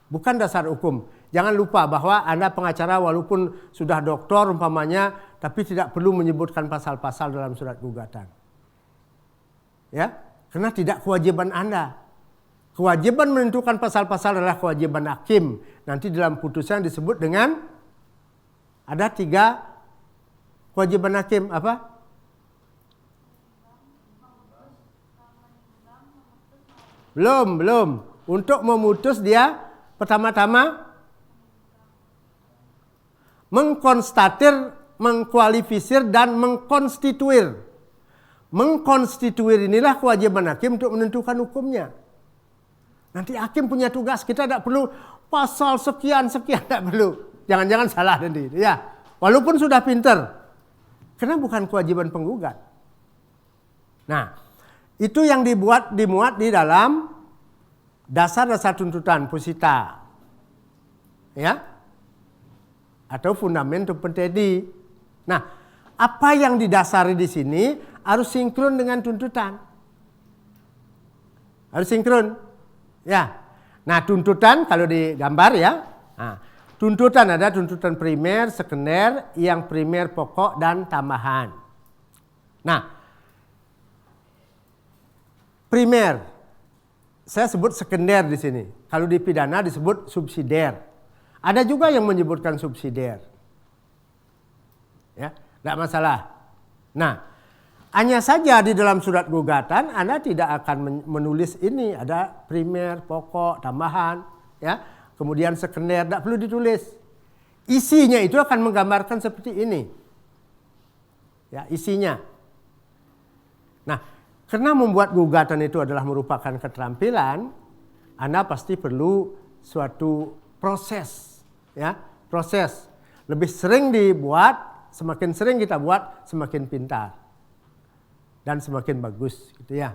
bukan dasar hukum. Jangan lupa bahwa Anda pengacara walaupun sudah doktor umpamanya, tapi tidak perlu menyebutkan pasal-pasal dalam surat gugatan. Ya, karena tidak kewajiban Anda. Kewajiban menentukan pasal-pasal adalah kewajiban hakim. Nanti dalam putusan disebut dengan ada 3 kewajiban hakim apa? Belum. Untuk memutus dia pertama-tama mengkonstatir, mengkualifisir dan mengkonstituir. Mengkonstituir inilah kewajiban hakim untuk menentukan hukumnya. Nanti hakim punya tugas, kita tidak perlu pasal sekian-sekian, tidak perlu. Jangan-jangan salah nanti. Ya, walaupun sudah pinter, karena bukan kewajiban penggugat. Nah, itu yang dimuat di dalam dasar-dasar tuntutan Pusita. Ya. Atau fundamentum petedi. Nah, apa yang didasari di sini harus sinkron dengan tuntutan. Harus sinkron. Ya. Nah, tuntutan kalau digambar ya. Nah, tuntutan ada tuntutan primer, sekunder, yang primer pokok dan tambahan. Nah, primer saya sebut sekunder di sini. Kalau di pidana disebut subsidiar. Ada juga yang menyebutkan subsidiar. Ya, tidak masalah. Nah, hanya saja di dalam surat gugatan Anda tidak akan menulis ini ada primer, pokok, tambahan, ya. Kemudian sekunder, tidak perlu ditulis. Isinya itu akan menggambarkan seperti ini. Ya, isinya. Nah, karena membuat gugatan itu adalah merupakan keterampilan, Anda pasti perlu suatu proses, ya, proses. Lebih sering dibuat, semakin sering kita buat, semakin pintar dan semakin bagus, gitu ya.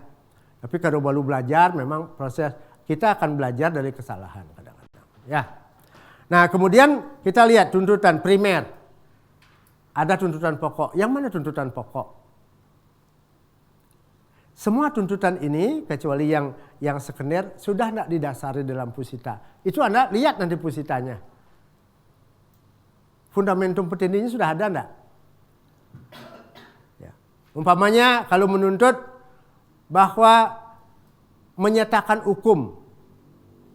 Tapi kalau baru belajar, memang proses kita akan belajar dari kesalahan kadang-kadang, ya. Nah, kemudian kita lihat tuntutan primer. Ada tuntutan pokok. Yang mana tuntutan pokok? Semua tuntutan ini kecuali yang sekunder sudah tidak didasari dalam Pusita. Itu Anda lihat nanti Pusitanya. Fundamentum petendinya sudah ada enggak? Ya. Umpamanya kalau menuntut bahwa menyatakan hukum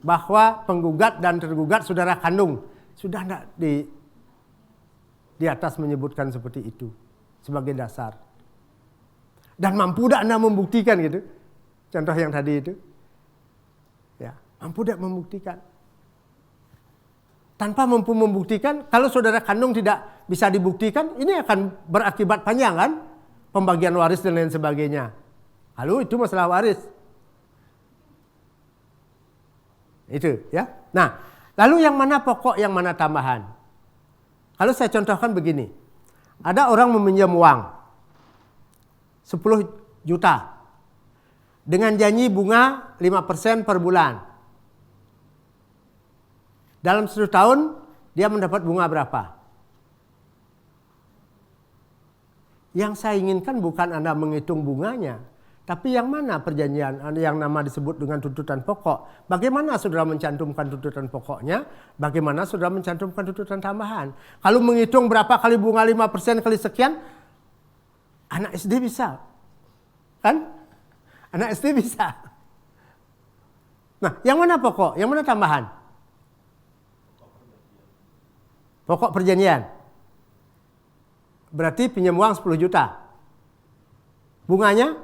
bahwa penggugat dan tergugat saudara kandung, sudah enggak di atas menyebutkan seperti itu sebagai dasar. Dan mampu tidak Anda membuktikan gitu. Contoh yang tadi itu. Ya, mampu tidak membuktikan. Tanpa mampu membuktikan, kalau saudara kandung tidak bisa dibuktikan, ini akan berakibat panjang kan? Pembagian waris dan lain sebagainya. Lalu itu masalah waris. Itu ya. Nah, lalu yang mana pokok, yang mana tambahan? Kalau saya contohkan begini. Ada orang meminjam uang 10 juta dengan janji bunga 5% per bulan. Dalam 1 tahun dia mendapat bunga berapa? Yang saya inginkan bukan Anda menghitung bunganya, tapi yang mana perjanjian yang nama disebut dengan tuntutan pokok. Bagaimana saudara mencantumkan tuntutan pokoknya, bagaimana saudara mencantumkan tuntutan tambahan. Kalau menghitung berapa kali bunga 5% kali sekian, anak SD bisa. Kan? Anak SD bisa. Nah, yang mana pokok? Yang mana tambahan? Pokok perjanjian. Berarti pinjam uang 10 juta. Bunganya?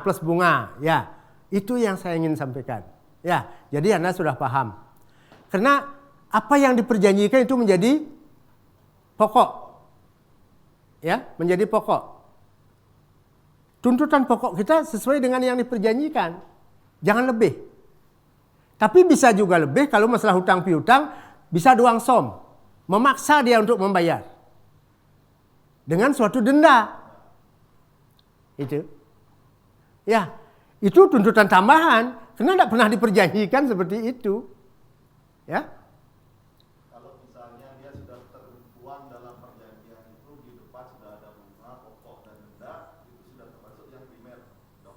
Plus bunga. Ya, itu yang saya ingin sampaikan. Ya, jadi Anda sudah paham. Karena apa yang diperjanjikan itu menjadi pokok. Ya, menjadi pokok. tuntutan pokok kita sesuai dengan yang diperjanjikan. Jangan lebih. Tapi bisa juga lebih kalau masalah hutang piutang bisa doang som. Memaksa dia untuk membayar. Dengan suatu denda. Itu. Ya, itu tuntutan tambahan. Karena tidak pernah diperjanjikan seperti itu. Ya. Kalau misalnya dia sudah tertuang dalam perjanjian itu di depan sudah ada bunga, pokok dan denda, itu sudah termasuk yang primer, dok.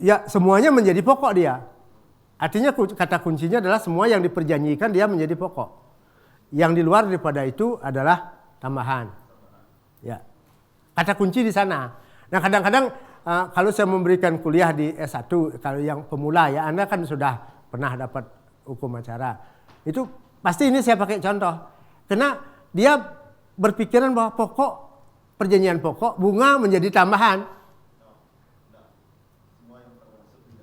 Ya, semuanya menjadi pokok dia. Artinya kata kuncinya adalah semua yang diperjanjikan dia menjadi pokok. Yang di luar daripada itu adalah tambahan. Ya. Kata kunci di sana. Nah, kadang-kadang kalau saya memberikan kuliah di S1, kalau yang pemula ya, Anda kan sudah pernah dapat hukum acara. Itu pasti ini saya pakai contoh. Karena dia berpikiran bahwa pokok, perjanjian pokok, bunga menjadi tambahan.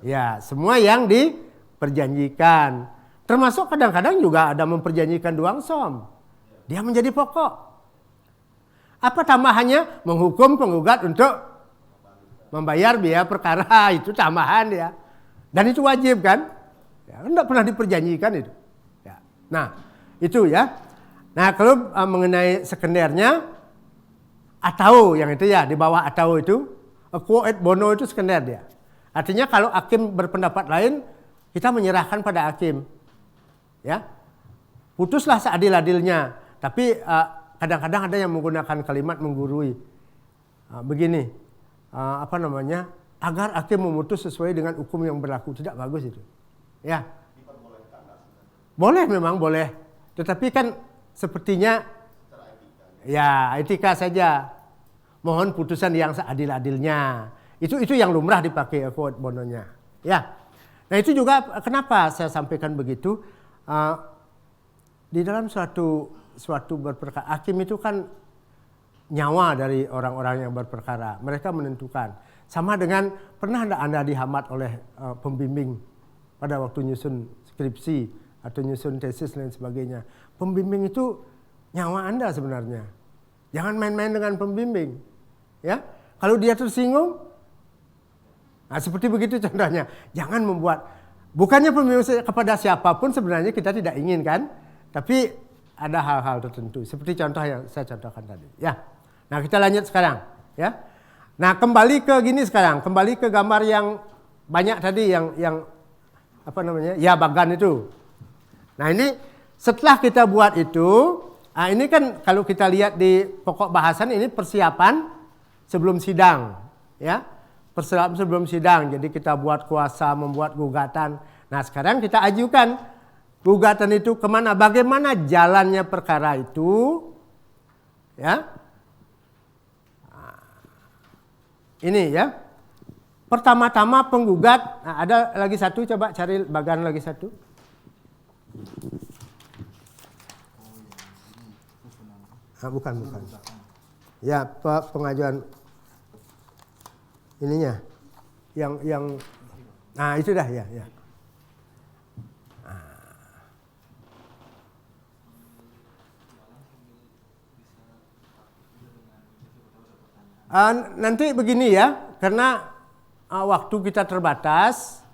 Ya, semua yang diperjanjikan. Termasuk kadang-kadang juga ada memperjanjikan doang som. Dia menjadi pokok. Apa tambahannya? Menghukum penggugat untuk membayar biaya perkara, itu tambahan ya. Dan itu wajib kan? Ya, tidak pernah diperjanjikan itu. Ya. Nah, itu ya. Nah, kalau mengenai sekendernya, atau yang itu ya, di bawah atau itu, quo et bono itu sekender dia. Artinya kalau hakim berpendapat lain, kita menyerahkan pada hakim. Ya. Putuslah seadil-adilnya. Tapi kadang-kadang ada yang menggunakan kalimat menggurui. Begini, agar hakim memutus sesuai dengan hukum yang berlaku. Tidak bagus itu. Ya. Boleh, memang boleh. Tetapi kan sepertinya ya etika saja. Mohon putusan yang seadil-adilnya. Itu yang lumrah dipakai quote bononya. Ya. Nah, itu juga kenapa saya sampaikan begitu. Di dalam suatu berperkara, hakim itu kan nyawa dari orang-orang yang berperkara. Mereka menentukan. Sama dengan pernah Anda dihambat oleh pembimbing pada waktu nyusun skripsi atau nyusun tesis dan sebagainya. Pembimbing itu nyawa Anda sebenarnya. Jangan main-main dengan pembimbing. Ya, kalau dia tersinggung, nah seperti begitu contohnya. Jangan membuat, bukannya pembimbing kepada siapapun sebenarnya kita tidak ingin kan, tapi ada hal-hal tertentu. Seperti contoh yang saya contohkan tadi. Ya. Nah, kita lanjut sekarang, ya. Nah, kembali ke gini sekarang, kembali ke gambar yang banyak tadi yang apa namanya? Ya, bagan itu. Nah, ini setelah kita buat itu, nah ini kan kalau kita lihat di pokok bahasan ini persiapan sebelum sidang, ya. Persiapan sebelum sidang. Jadi kita buat kuasa, membuat gugatan. Nah, sekarang kita ajukan gugatan itu kemana? Bagaimana jalannya perkara itu, ya. Ini ya. Pertama-tama penggugat, nah ada lagi satu, coba cari bagan lagi satu. Ah, bukan. Ya, pengajuan ininya. Yang nah itu dah ya. Nanti begini ya, karena waktu kita terbatas,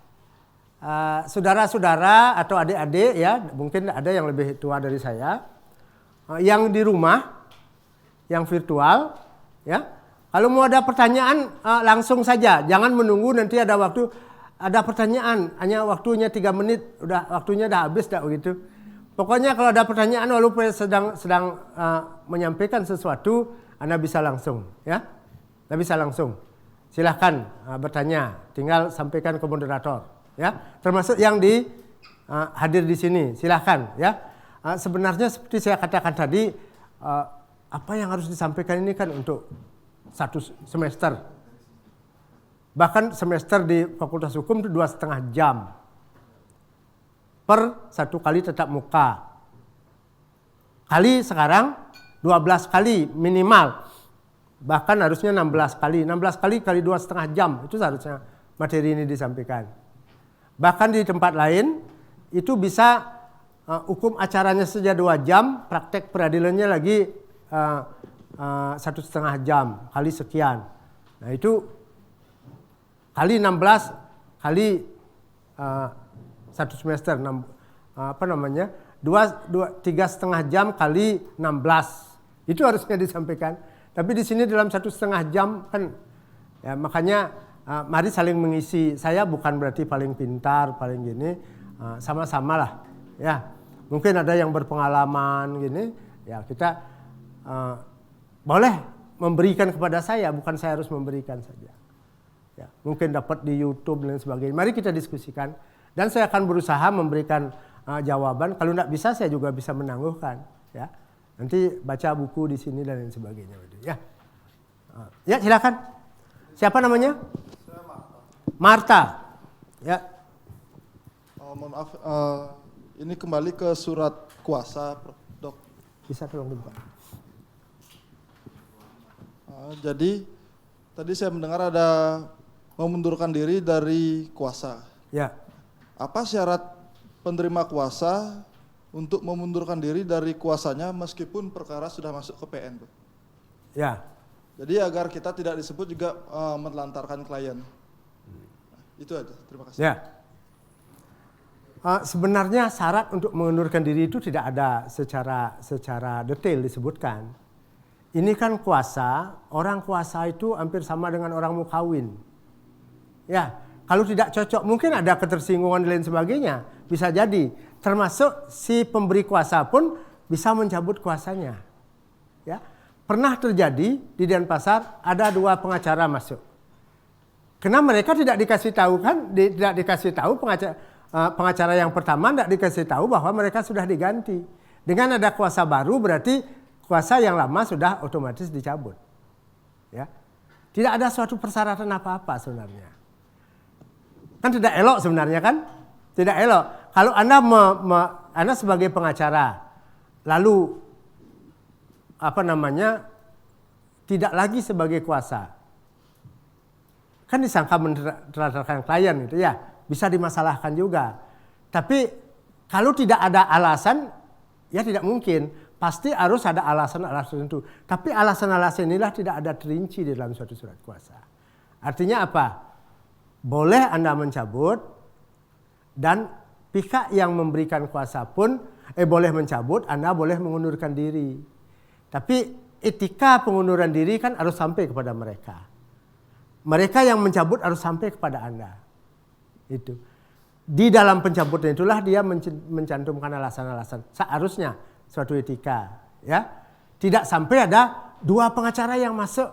saudara-saudara atau adik-adik ya, mungkin ada yang lebih tua dari saya, yang di rumah, yang virtual, ya, kalau mau ada pertanyaan langsung saja, jangan menunggu nanti ada waktu, ada pertanyaan, hanya waktunya 3 menit, udah waktunya udah habis dah begitu. Pokoknya kalau ada pertanyaan walaupun sedang menyampaikan sesuatu, Anda bisa langsung, ya. Anda bisa langsung. Silahkan bertanya, tinggal sampaikan ke moderator, ya. Termasuk yang hadir di sini, silahkan, ya. Sebenarnya seperti saya katakan tadi, apa yang harus disampaikan ini kan untuk 1 semester. Bahkan semester di Fakultas Hukum itu 2,5 jam per 1 kali tatap muka. Kali sekarang 12 kali minimal. Bahkan harusnya 16 kali. 16 kali kali 2,5 jam. Itu seharusnya materi ini disampaikan. Bahkan di tempat lain itu bisa hukum acaranya saja 2 jam. Praktek peradilannya lagi 1,5 jam kali sekian. Nah itu kali 16 kali satu semester 3,5 jam kali 16 itu harusnya disampaikan. Tapi di sini dalam 1,5 jam kan, ya makanya mari saling mengisi. Saya bukan berarti paling pintar, paling gini, sama-sama lah. Ya, mungkin ada yang berpengalaman gini, ya kita boleh memberikan kepada saya, bukan saya harus memberikan saja. Ya, mungkin dapat di YouTube dan sebagainya. Mari kita diskusikan dan saya akan berusaha memberikan jawaban. Kalau tidak bisa, saya juga bisa menangguhkan. Ya, nanti baca buku di sini dan lain sebagainya. Ya, ya silakan. Siapa namanya? Saya Marta. Ya. mohon maaf, ini kembali ke surat kuasa, Dok. Bisa tolong dibuka. Jadi tadi saya mendengar ada memundurkan diri dari kuasa. Ya. Apa syarat penerima kuasa untuk memundurkan diri dari kuasanya meskipun perkara sudah masuk ke PN, Dok? Ya. Jadi agar kita tidak disebut juga menelantarkan klien. Itu aja, terima kasih. Ya. Sebenarnya syarat untuk mengundurkan diri itu tidak ada secara detail disebutkan. Ini kan kuasa, orang kuasa itu hampir sama dengan orang mau kawin. Ya, kalau tidak cocok mungkin ada ketersinggungan dan lain sebagainya, bisa jadi. Termasuk si pemberi kuasa pun bisa mencabut kuasanya. Ya, pernah terjadi di Denpasar ada 2 pengacara masuk. Karena mereka tidak dikasih tahu kan, tidak dikasih tahu pengacara yang pertama tidak dikasih tahu bahwa mereka sudah diganti. Dengan ada kuasa baru berarti kuasa yang lama sudah otomatis dicabut. Ya. Tidak ada suatu persyaratan apa-apa sebenarnya. Kan tidak elok sebenarnya kan? Tidak elok. Kalau Anda Anda sebagai pengacara lalu tidak lagi sebagai kuasa. Kan disangka menelantarkan klien gitu ya, bisa dimasalahkan juga. Tapi kalau tidak ada alasan, ya tidak mungkin. Pasti harus ada alasan-alasan tertentu. Tapi alasan-alasan inilah tidak ada terinci di dalam suatu surat kuasa. Artinya apa? Boleh Anda mencabut dan pihak yang memberikan kuasa pun boleh mencabut, Anda boleh mengundurkan diri. Tapi etika pengunduran diri kan harus sampai kepada mereka. Mereka yang mencabut harus sampai kepada Anda. Itu. Di dalam pencabutan itulah dia mencantumkan alasan-alasan. Seharusnya suatu etika, ya. Tidak sampai ada 2 pengacara yang masuk.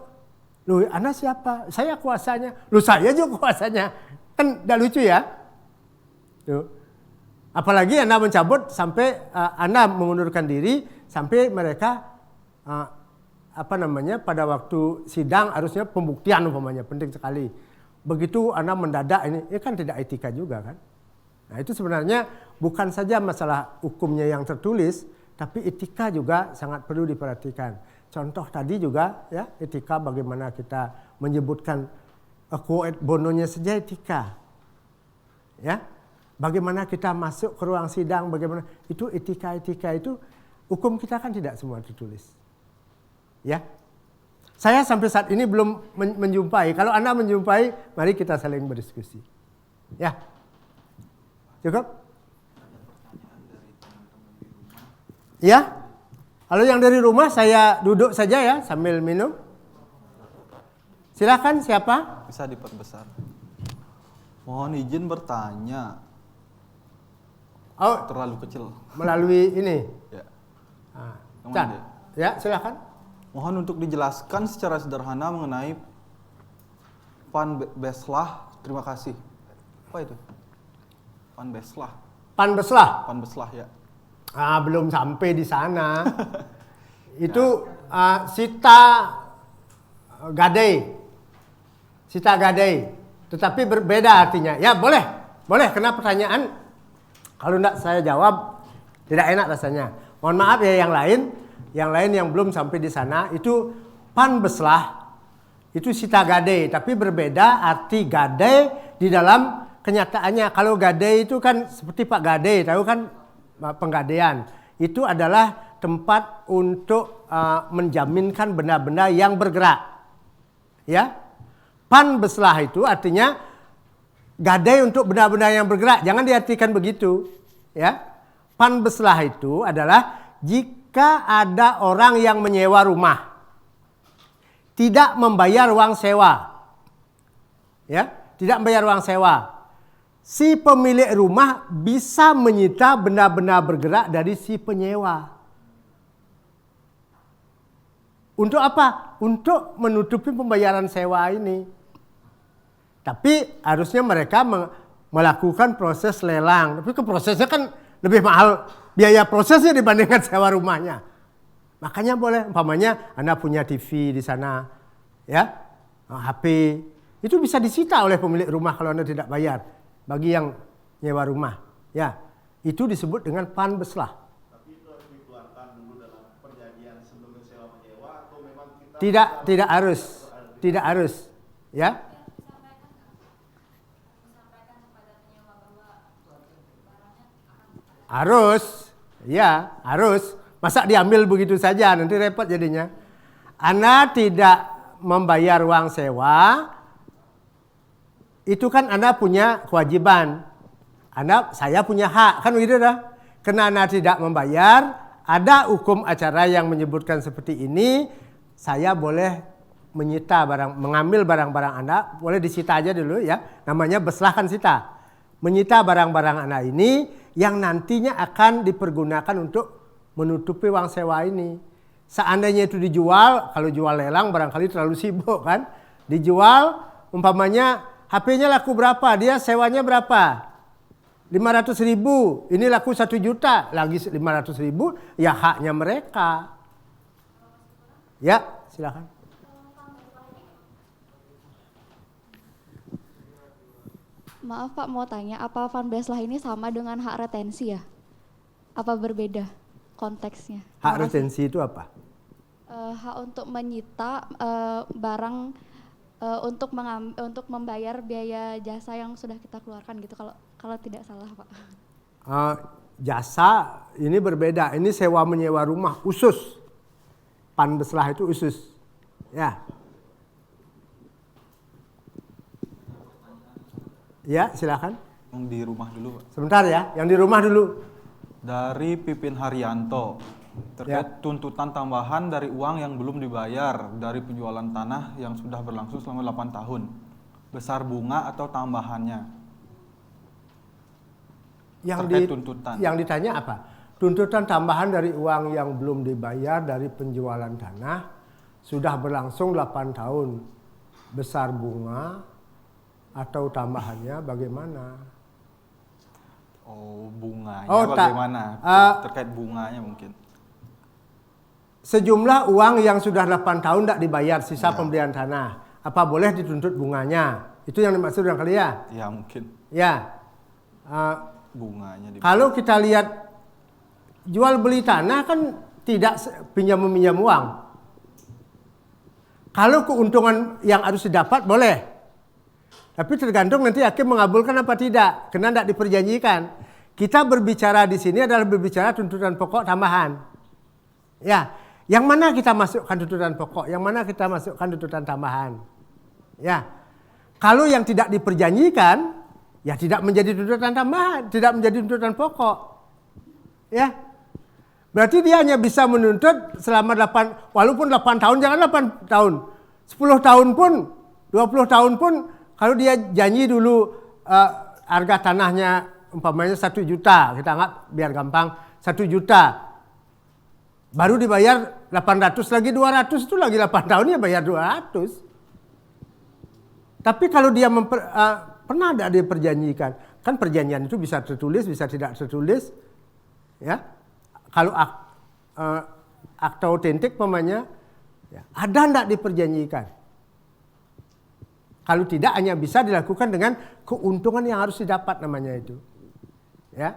Loh, Anda siapa? Saya kuasanya. Loh, saya juga kuasanya. Kan tidak lucu ya? Tuh. Apalagi Anda mencabut sampai Anda mengundurkan diri sampai mereka pada waktu sidang harusnya pembuktian umpamanya penting sekali. Begitu Anda mendadak ini kan tidak etika juga kan? Nah, itu sebenarnya bukan saja masalah hukumnya yang tertulis, tapi etika juga sangat perlu diperhatikan. Contoh tadi juga ya, etika bagaimana kita menyebutkan quo et bononya saja etika. Ya. Bagaimana kita masuk ke ruang sidang, bagaimana itu etika-etika itu hukum kita kan tidak semua tertulis. Ya. Saya sampai saat ini belum menjumpai. Kalau Anda menjumpai, mari kita saling berdiskusi. Ya. Cukup? Ya. Kalau yang dari rumah saya duduk saja ya sambil minum. Silakan siapa? Bisa diperbesar. Mohon izin bertanya. Oh, Terlalu kecil. melalui ini. Ya. Yang Chan. mana dia? Ya, silakan. Mohon untuk dijelaskan secara sederhana mengenai Panbeslah. Terima kasih. Apa itu? Panbeslah. Panbeslah. Panbeslah ya. Belum sampai di sana. Itu Sita Gadei. Sita Gadei. Tetapi berbeda artinya. Ya boleh. Boleh. Kena pertanyaan. Kalau tidak saya jawab, tidak enak rasanya. Mohon maaf ya yang lain. Yang lain yang belum sampai di sana. Itu Panbeslah. Itu Sita Gadei. Tapi berbeda arti Gadei di dalam kenyataannya. Kalau Gadei itu kan seperti Pak Gadei. Tahu kan penggadaian. Itu adalah tempat untuk menjaminkan benda-benda yang bergerak. Ya. Panbeslah itu artinya gadai untuk benda-benda yang bergerak. Jangan diartikan begitu. Ya, panbeslah itu adalah jika ada orang yang menyewa rumah, tidak membayar uang sewa. Ya, tidak membayar uang sewa. Si pemilik rumah bisa menyita benda-benda bergerak dari si penyewa. Untuk apa? Untuk menutupi pembayaran sewa ini. Tapi harusnya mereka melakukan proses lelang. Tapi prosesnya kan lebih mahal biaya prosesnya dibandingkan sewa rumahnya. Makanya boleh, umpamanya Anda punya TV di sana, ya, HP, itu bisa disita oleh pemilik rumah kalau Anda tidak bayar. Bagi yang nyewa rumah, ya, itu disebut dengan panbeslah. Tapi itu harus dikeluarkan dulu dalam perjanjian sebelum sewa menyewa atau memang kita Tidak harus, ya. Harus. Masa diambil begitu saja, nanti repot jadinya. Anda tidak membayar uang sewa, itu kan Anda punya kewajiban. Saya punya hak, kan begitu dah. Karena Anda tidak membayar, ada hukum acara yang menyebutkan seperti ini, saya boleh menyita mengambil barang-barang Anda, boleh disita aja dulu ya. Namanya beslahkan sita. Menyita barang-barang Anda ini yang nantinya akan dipergunakan untuk menutupi uang sewa ini. Seandainya itu dijual, kalau jual lelang barangkali terlalu sibuk kan. Dijual, umpamanya HP-nya laku berapa, dia sewanya berapa? 500.000, ini laku 1 juta, lagi 500.000, ya haknya mereka. Ya, silakan. Maaf Pak, mau tanya, apa fanbase lah ini sama dengan hak retensi ya? Apa berbeda konteksnya? Hak retensi itu apa? Hak untuk menyita barang untuk membayar biaya jasa yang sudah kita keluarkan gitu, kalau tidak salah Pak. Jasa ini berbeda, ini sewa menyewa rumah usus. Panbeslah itu usus. Ya. Ya, silakan. Yang di rumah dulu, Pak. Sebentar ya, yang di rumah dulu. Dari Pipin Haryanto, terkait tuntutan tambahan dari uang yang belum dibayar dari penjualan tanah yang sudah berlangsung selama 8 tahun. Besar bunga atau tambahannya? Terkait tuntutan. Yang ditanya apa? Tuntutan tambahan dari uang yang belum dibayar dari penjualan tanah sudah berlangsung 8 tahun. Besar bunga atau tambahannya bagaimana? Oh, bunganya bagaimana? Terkait bunganya mungkin. Sejumlah uang yang sudah 8 tahun tidak dibayar sisa pembelian tanah. Apa boleh dituntut bunganya? Itu yang dimaksud kali ya? Ya, mungkin. Ya. Bunganya Kalau kita lihat jual beli tanah kan tidak pinjam meminjam uang. Kalau keuntungan yang harus didapat boleh. Tapi tergantung nanti hakim mengabulkan apa tidak, karena tidak diperjanjikan. Kita berbicara di sini adalah berbicara tuntutan pokok tambahan. Ya, yang mana kita masukkan tuntutan pokok, yang mana kita masukkan tuntutan tambahan. Ya, kalau yang tidak diperjanjikan, ya tidak menjadi tuntutan tambahan, tidak menjadi tuntutan pokok. Ya, berarti dia hanya bisa menuntut selama 8 tahun, jangan 8 tahun, 10 tahun pun, 20 tahun pun. Kalau dia janji dulu harga tanahnya umpamanya 1 juta, kita anggap biar gampang 1 juta. Baru dibayar 800 lagi 200 itu lagi 8 tahun ya bayar 200. Tapi kalau dia pernah ada diperjanjikan, kan perjanjian itu bisa tertulis, bisa tidak tertulis. Ya. Kalau akta otentik umpamanya ya, ada enggak diperjanjikan? Kalau tidak hanya bisa dilakukan dengan keuntungan yang harus didapat namanya itu. Ya.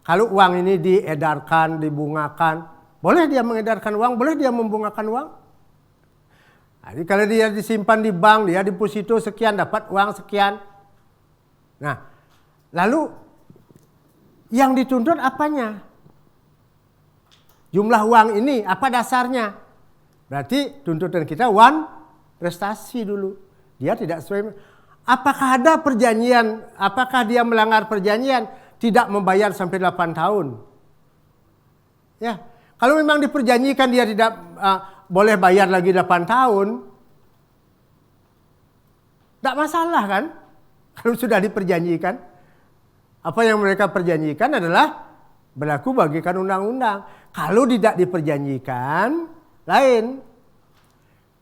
Kalau uang ini diedarkan, dibungakan, boleh dia mengedarkan uang, boleh dia membungakan uang. Jadi kalau dia disimpan di bank, dia deposito sekian dapat uang sekian. Nah, lalu yang dituntut apanya? Jumlah uang ini apa dasarnya? Berarti tuntutan kita prestasi dulu. Dia tidak sesuai. Apakah ada perjanjian, apakah dia melanggar perjanjian tidak membayar sampai 8 tahun? Ya, kalau memang diperjanjikan dia tidak boleh bayar lagi 8 tahun, tidak masalah kan? Kalau sudah diperjanjikan, apa yang mereka perjanjikan adalah berlaku bagikan undang-undang. Kalau tidak diperjanjikan, lain.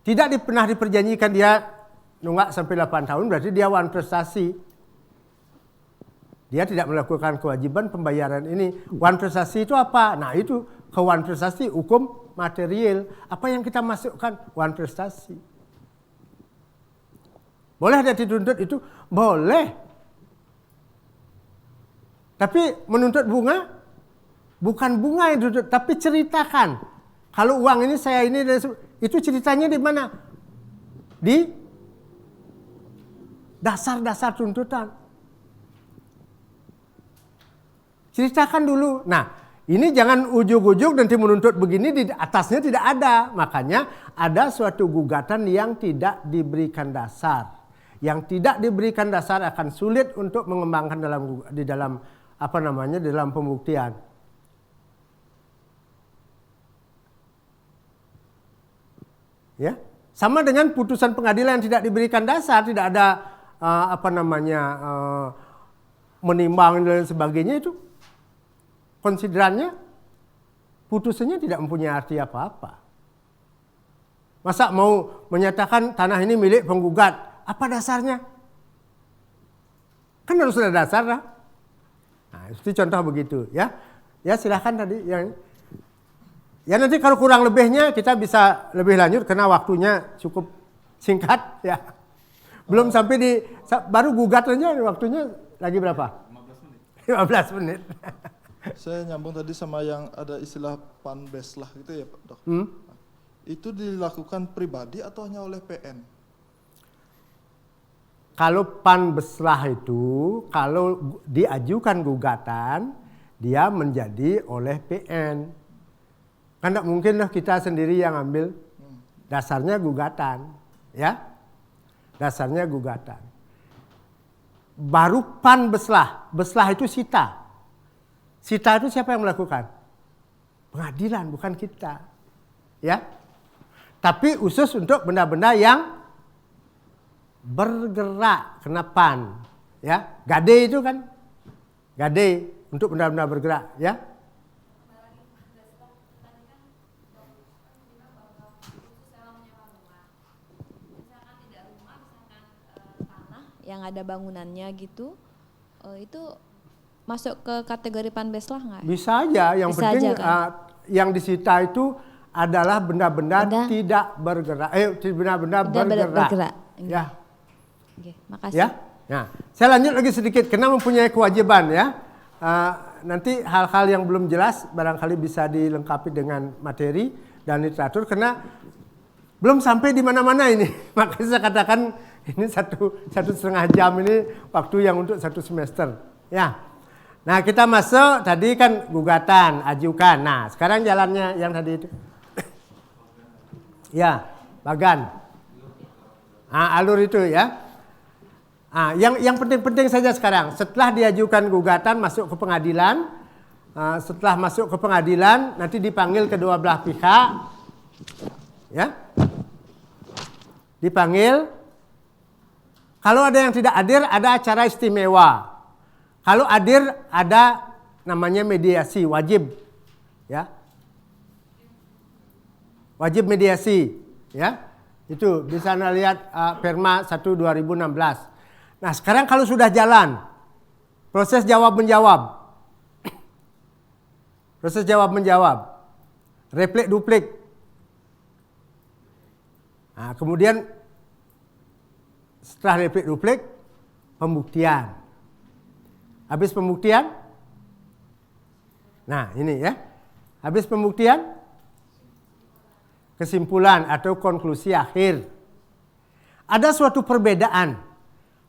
Tidak pernah diperjanjikan dia nunggak sampai 8 tahun, berarti dia wan prestasi. Dia tidak melakukan kewajiban pembayaran ini. Wan prestasi itu apa? Nah itu kewan prestasi hukum material. Apa yang kita masukkan? Wan prestasi. Boleh dia dituntut itu? Boleh. Tapi menuntut bunga? Bukan bunga yang dituntut, tapi ceritakan. Kalau uang ini saya ini, itu ceritanya di mana? Di dasar-dasar tuntutan. Ceritakan dulu. Nah, ini jangan ujug-ujug nanti menuntut begini, di atasnya tidak ada. Makanya ada suatu gugatan yang tidak diberikan dasar. Yang tidak diberikan dasar akan sulit untuk mengembangkan dalam pembuktian. Ya, sama dengan putusan pengadilan yang tidak diberikan dasar, tidak ada menimbang dan sebagainya, itu konsiderannya putusannya tidak mempunyai arti apa-apa. Masa mau menyatakan tanah ini milik penggugat? Apa dasarnya? Kan harus ada dasar lah. Nah, itu contoh begitu ya. Ya silahkan tadi yang ya nanti kalau kurang lebihnya kita bisa lebih lanjut karena waktunya cukup singkat ya. Belum sampai baru gugatannya waktunya lagi berapa? 15 menit. Saya nyambung tadi sama yang ada istilah panbeslah gitu ya Pak Dok. Itu dilakukan pribadi atau hanya oleh PN? Kalau panbeslah itu, kalau diajukan gugatan, dia menjadi oleh PN. Kan tidak mungkin lah kita sendiri yang ambil. Dasarnya gugatan. Ya, dasarnya gugatan. Baru panbeslah. Beslah itu sita. Sita itu siapa yang melakukan? Pengadilan, bukan kita. Ya, tapi khusus untuk benda-benda yang bergerak, kena pan, ya. Gade itu kan, gade untuk benda-benda bergerak, ya. Yang ada bangunannya gitu, itu masuk ke kategori panbeslah nggak? Bisa aja, yang Bisa penting aja, kan? yang disita itu adalah benda-benda tidak bergerak, benda-benda bergerak, ya. Oke, makasih. Ya, nah, saya lanjut lagi sedikit karena mempunyai kewajiban ya. Nanti hal-hal yang belum jelas barangkali bisa dilengkapi dengan materi dan literatur karena belum sampai di mana-mana ini. Makanya saya katakan ini satu setengah jam ini waktu yang untuk 1 semester. Ya, nah kita masuk tadi kan gugatan, ajukan. Nah sekarang jalannya yang tadi itu. Ya, bagan. Alur itu ya. Yang penting-penting saja sekarang, setelah diajukan gugatan masuk ke pengadilan, setelah masuk ke pengadilan nanti dipanggil kedua belah pihak, ya, dipanggil. Kalau ada yang tidak hadir ada acara istimewa. Kalau hadir ada namanya mediasi, wajib, ya, wajib mediasi, ya, itu bisa Anda lihat Perma 1/2016. Nah sekarang kalau sudah jalan, proses jawab-menjawab. Proses jawab-menjawab. Replik-duplik. Nah kemudian setelah replik-duplik, pembuktian. Habis pembuktian, nah ini ya. Habis pembuktian, kesimpulan atau konklusi akhir. Ada suatu perbedaan.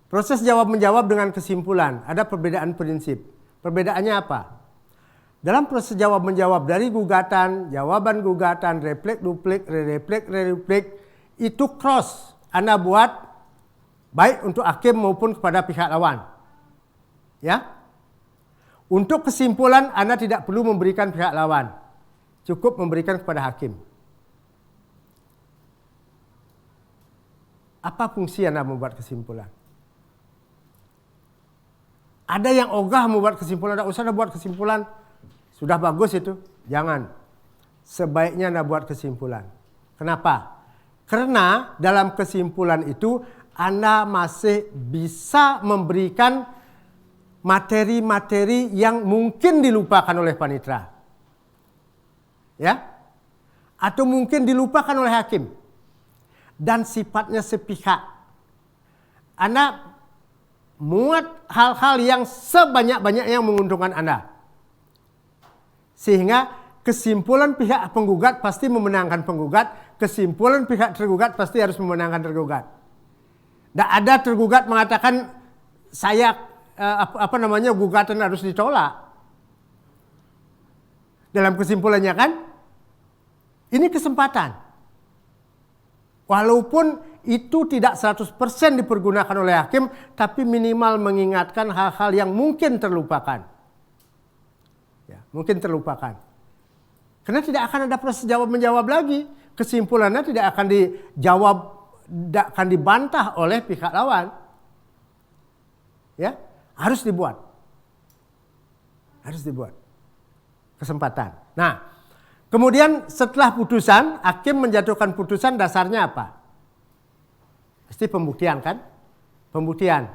Proses jawab-menjawab dengan kesimpulan, ada perbedaan prinsip. Perbedaannya apa? Dalam proses jawab-menjawab dari gugatan, jawaban gugatan, replik-duplik, replik-replik, itu cross. Anda buat baik untuk hakim maupun kepada pihak lawan. Ya. Untuk kesimpulan Anda tidak perlu memberikan pihak lawan. Cukup memberikan kepada hakim. Apa fungsi Anda membuat kesimpulan? Ada yang ogah membuat kesimpulan, tidak usah Anda buat kesimpulan. Sudah bagus itu. Jangan. Sebaiknya Anda buat kesimpulan. Kenapa? Karena dalam kesimpulan itu Anda masih bisa memberikan materi-materi yang mungkin dilupakan oleh panitera. Ya? Atau mungkin dilupakan oleh hakim. Dan sifatnya sepihak. Anda muat hal-hal yang sebanyak-banyaknya yang menguntungkan Anda. Sehingga kesimpulan pihak penggugat pasti memenangkan penggugat, kesimpulan pihak tergugat pasti harus memenangkan tergugat. Tidak ada tergugat mengatakan gugatan harus ditolak. Dalam kesimpulannya kan, ini kesempatan. Walaupun itu tidak 100% dipergunakan oleh hakim, tapi minimal mengingatkan hal-hal yang mungkin terlupakan. Ya, mungkin terlupakan. Karena tidak akan ada proses jawab-menjawab lagi. Kesimpulannya tidak akan dijawab, tidak akan dibantah oleh pihak lawan. Ya, harus dibuat. Harus dibuat. Kesempatan. Nah, kemudian setelah putusan, hakim menjatuhkan putusan dasarnya apa? Pasti pembuktian kan? Pembuktian.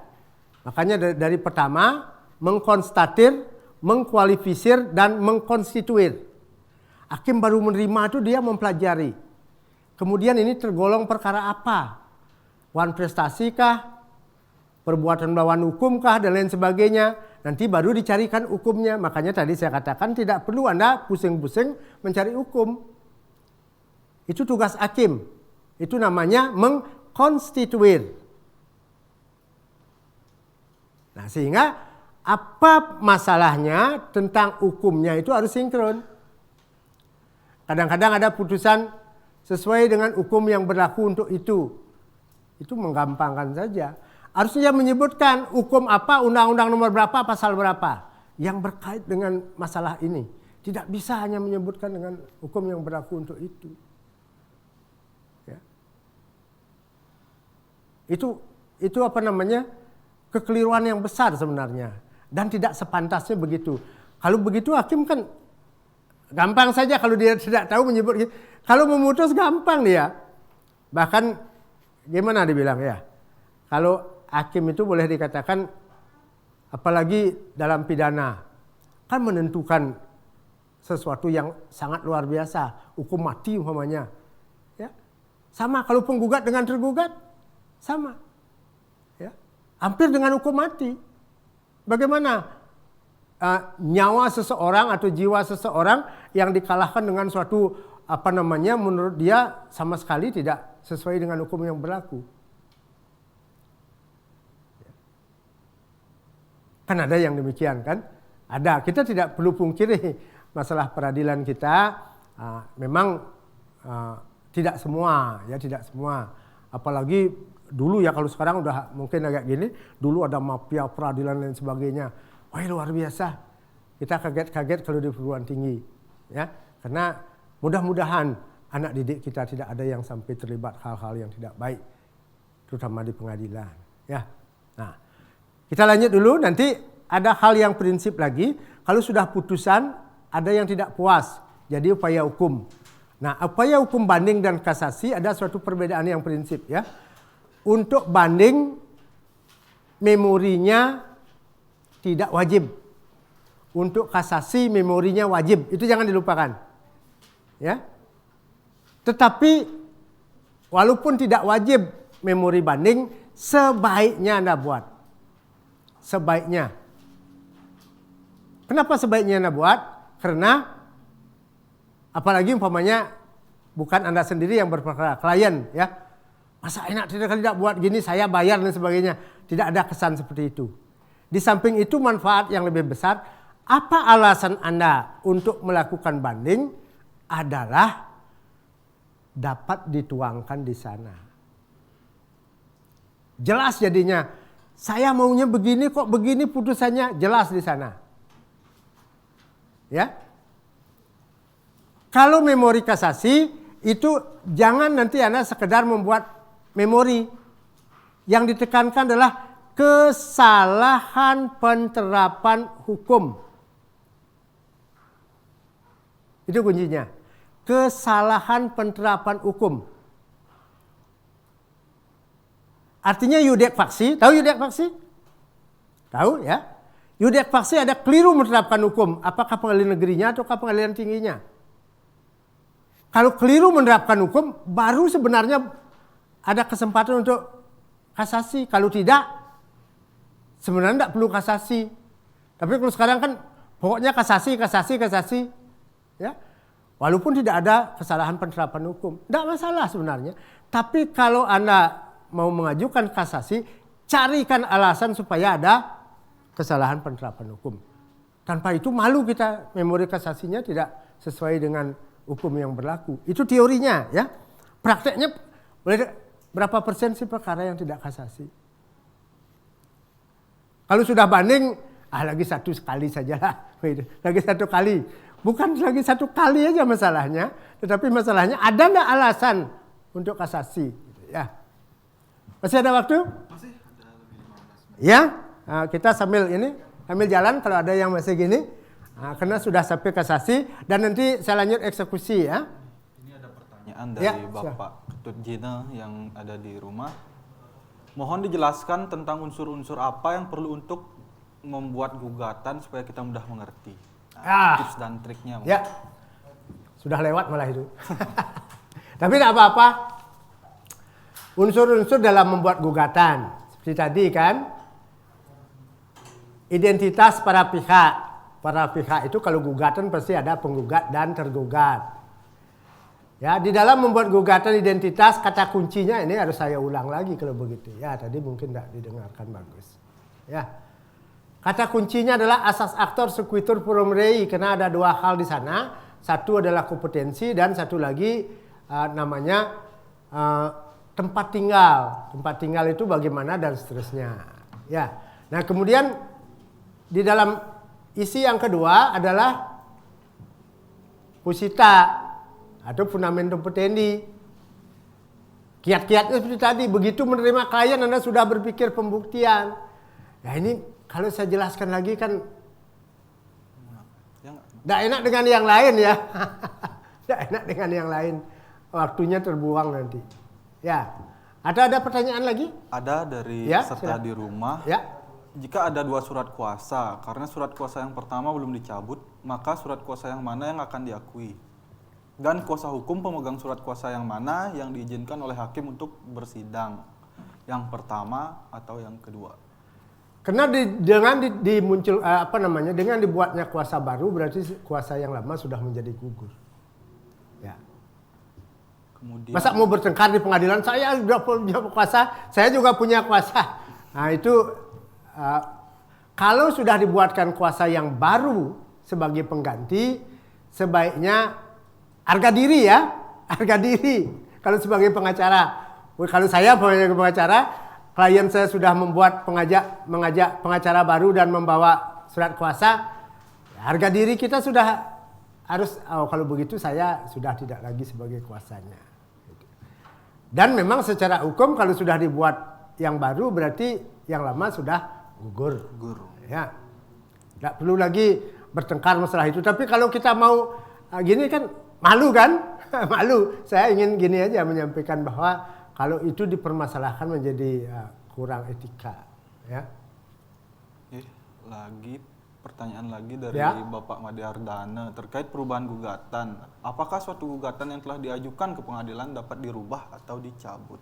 Makanya dari pertama, mengkonstatir, mengkualifisir, dan mengkonstituir. Hakim baru menerima itu dia mempelajari. Kemudian ini tergolong perkara apa? Wan prestasi kah? Perbuatan melawan hukum kah? Dan lain sebagainya. Nanti baru dicarikan hukumnya. Makanya tadi saya katakan tidak perlu Anda pusing-pusing mencari hukum. Itu tugas hakim. Itu namanya mengkonstituir. Nah, sehingga apa masalahnya tentang hukumnya itu harus sinkron. Kadang-kadang ada putusan sesuai dengan hukum yang berlaku untuk itu. Itu menggampangkan saja. Harusnya menyebutkan hukum apa, undang-undang nomor berapa, pasal berapa yang berkait dengan masalah ini. Tidak bisa hanya menyebutkan dengan hukum yang berlaku untuk itu. Ya. Itu apa namanya? Kekeliruan yang besar sebenarnya. Dan tidak sepantasnya begitu. Kalau begitu hakim kan gampang saja kalau dia tidak tahu menyebut. Kalau memutus gampang dia. Bahkan gimana dibilang ya? Kalau hakim itu boleh dikatakan apalagi dalam pidana kan menentukan sesuatu yang sangat luar biasa, hukum mati umpamanya. Ya. Sama kalau penggugat dengan tergugat sama. Ya. Hampir dengan hukum mati. Bagaimana nyawa seseorang atau jiwa seseorang yang dikalahkan dengan suatu menurut dia sama sekali tidak sesuai dengan hukum yang berlaku. Kan ada yang demikian kan? Ada. Kita tidak perlu pungkiri masalah peradilan kita memang tidak semua, ya tidak semua. Apalagi dulu ya, kalau sekarang udah mungkin agak gini, dulu ada mafia peradilan dan sebagainya. Wah, luar biasa. Kita kaget-kaget kalau di perguruan tinggi, ya. Karena mudah-mudahan anak didik kita tidak ada yang sampai terlibat hal-hal yang tidak baik, terutama di pengadilan, ya. Nah, kita lanjut dulu, nanti ada hal yang prinsip lagi. Kalau sudah putusan, ada yang tidak puas, jadi upaya hukum. Nah, upaya hukum banding dan kasasi ada suatu perbedaan yang prinsip, ya. Untuk banding, memorinya tidak wajib. Untuk kasasi, memorinya wajib. Itu jangan dilupakan. Ya. Tetapi, walaupun tidak wajib memori banding, sebaiknya Anda buat. Sebaiknya. Kenapa sebaiknya Anda buat? Karena apalagi umpamanya bukan Anda sendiri yang berperkara, klien, ya. Masa enak tidak buat gini, saya bayar dan sebagainya. Tidak ada kesan seperti itu. Di samping itu manfaat yang lebih besar, apa alasan Anda untuk melakukan banding adalah dapat dituangkan di sana. Jelas jadinya. Saya maunya begini kok begini putusannya, jelas di sana. Ya. Kalau memori kasasi itu jangan nanti Anda sekedar membuat memori. Yang ditekankan adalah kesalahan penerapan hukum. Itu kuncinya. Kesalahan penerapan hukum. Artinya yudek faksi, tahu yudek faksi? Tahu ya? Yudek faksi ada keliru menerapkan hukum, apakah pengadilan negerinya atau pengadilan tingginya. Kalau keliru menerapkan hukum, baru sebenarnya ada kesempatan untuk kasasi. Kalau tidak, sebenarnya tidak perlu kasasi. Tapi kalau sekarang kan pokoknya kasasi. Ya. Walaupun tidak ada kesalahan penerapan hukum. Tidak masalah sebenarnya. Tapi kalau Anda mau mengajukan kasasi, carikan alasan supaya ada kesalahan penerapan hukum. Tanpa itu malu kita memori kasasinya tidak sesuai dengan hukum yang berlaku. Itu teorinya ya. Prakteknya berapa persen sih perkara yang tidak kasasi? Kalau sudah banding, lagi satu kali sajalah. Lagi satu kali. Bukan lagi satu kali aja masalahnya, tetapi masalahnya ada enggak alasan untuk kasasi ya. Masih ada waktu? Masih ada lebih 15 menit. Ya, kita sambil jalan kalau ada yang masih gini. Karena sudah sampai kasasi dan nanti saya lanjut eksekusi ya. Ini ada pertanyaan dari Bapak Ketut Jina yang ada di rumah. Mohon dijelaskan tentang unsur-unsur apa yang perlu untuk membuat gugatan supaya kita mudah mengerti. Tips dan triknya. Ya, sudah lewat malah itu. Tapi tidak apa-apa. Unsur-unsur dalam membuat gugatan. Seperti tadi kan. Identitas para pihak. Para pihak itu kalau gugatan pasti ada penggugat dan tergugat. Ya, di dalam membuat gugatan identitas kata kuncinya ini harus saya ulang lagi kalau begitu. Ya, tadi mungkin tidak didengarkan bagus. Ya. Kata kuncinya adalah asas aktor sequitur purum rei karena ada dua hal di sana. Satu adalah kompetensi dan satu lagi namanya tempat tinggal. Tempat tinggal itu bagaimana dan seterusnya. Ya. Nah, kemudian di dalam isi yang kedua adalah posita atau fundamentum petendi. Kiat-kiatnya seperti tadi, begitu menerima klien Anda sudah berpikir pembuktian. Nah, ini kalau saya jelaskan lagi kan tidak enak dengan yang lain ya. Tidak enak dengan yang lain. Waktunya terbuang nanti. Ya. Ada pertanyaan lagi? Ada dari peserta di rumah. Ya. Jika ada dua surat kuasa, karena surat kuasa yang pertama belum dicabut, maka surat kuasa yang mana yang akan diakui? Dan kuasa hukum pemegang surat kuasa yang mana yang diizinkan oleh hakim untuk bersidang? Yang pertama atau yang kedua? Karena dengan dibuatnya kuasa baru berarti kuasa yang lama sudah menjadi gugur. Ya. Kemudian, masa mau bertengkar di pengadilan, saya sudah punya kuasa, saya juga punya kuasa. Nah itu kalau sudah dibuatkan kuasa yang baru sebagai pengganti, sebaiknya harga diri ya, harga diri. Kalau sebagai pengacara, kalau saya sebagai pengacara, klien saya sudah membuat mengajak pengacara baru dan membawa surat kuasa, harga diri kita sudah harus, kalau begitu saya sudah tidak lagi sebagai kuasanya. Dan memang secara hukum kalau sudah dibuat yang baru berarti yang lama sudah gugur. Ya, tidak perlu lagi bertengkar masalah itu. Tapi kalau kita mau gini kan malu kan, malu. Saya ingin gini aja menyampaikan bahwa kalau itu dipermasalahkan menjadi kurang etika, ya. Lagi pertanyaan lagi dari Bapak Made Ardana terkait perubahan gugatan. Apakah suatu gugatan yang telah diajukan ke pengadilan dapat dirubah atau dicabut?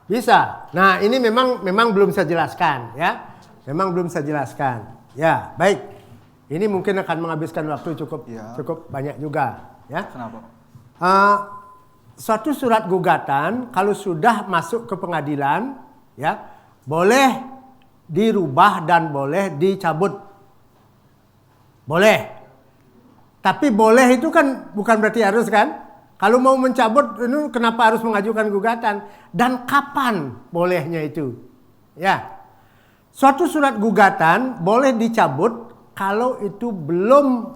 Bisa. Nah, ini memang belum saya jelaskan, ya. Memang belum saya jelaskan. Ya, baik. Ini mungkin akan menghabiskan waktu cukup banyak juga, ya. Kenapa? Suatu surat gugatan kalau sudah masuk ke pengadilan, ya, boleh dirubah dan boleh dicabut. Boleh. Tapi boleh itu kan bukan berarti harus kan? Kalau mau mencabut itu kenapa harus mengajukan gugatan? Dan kapan bolehnya itu? Ya. Suatu surat gugatan boleh dicabut kalau itu belum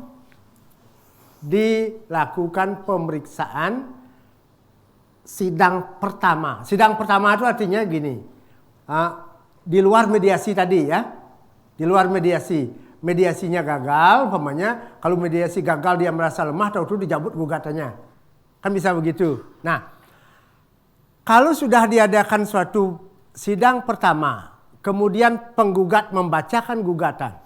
dilakukan pemeriksaan sidang pertama. Sidang pertama itu artinya gini, di luar mediasi tadi ya, di luar mediasi. Mediasinya gagal, umpamanya kalau mediasi gagal dia merasa lemah, tahu-tahu dicabut gugatannya. Kan bisa begitu. Nah, kalau sudah diadakan suatu sidang pertama, kemudian penggugat membacakan gugatan.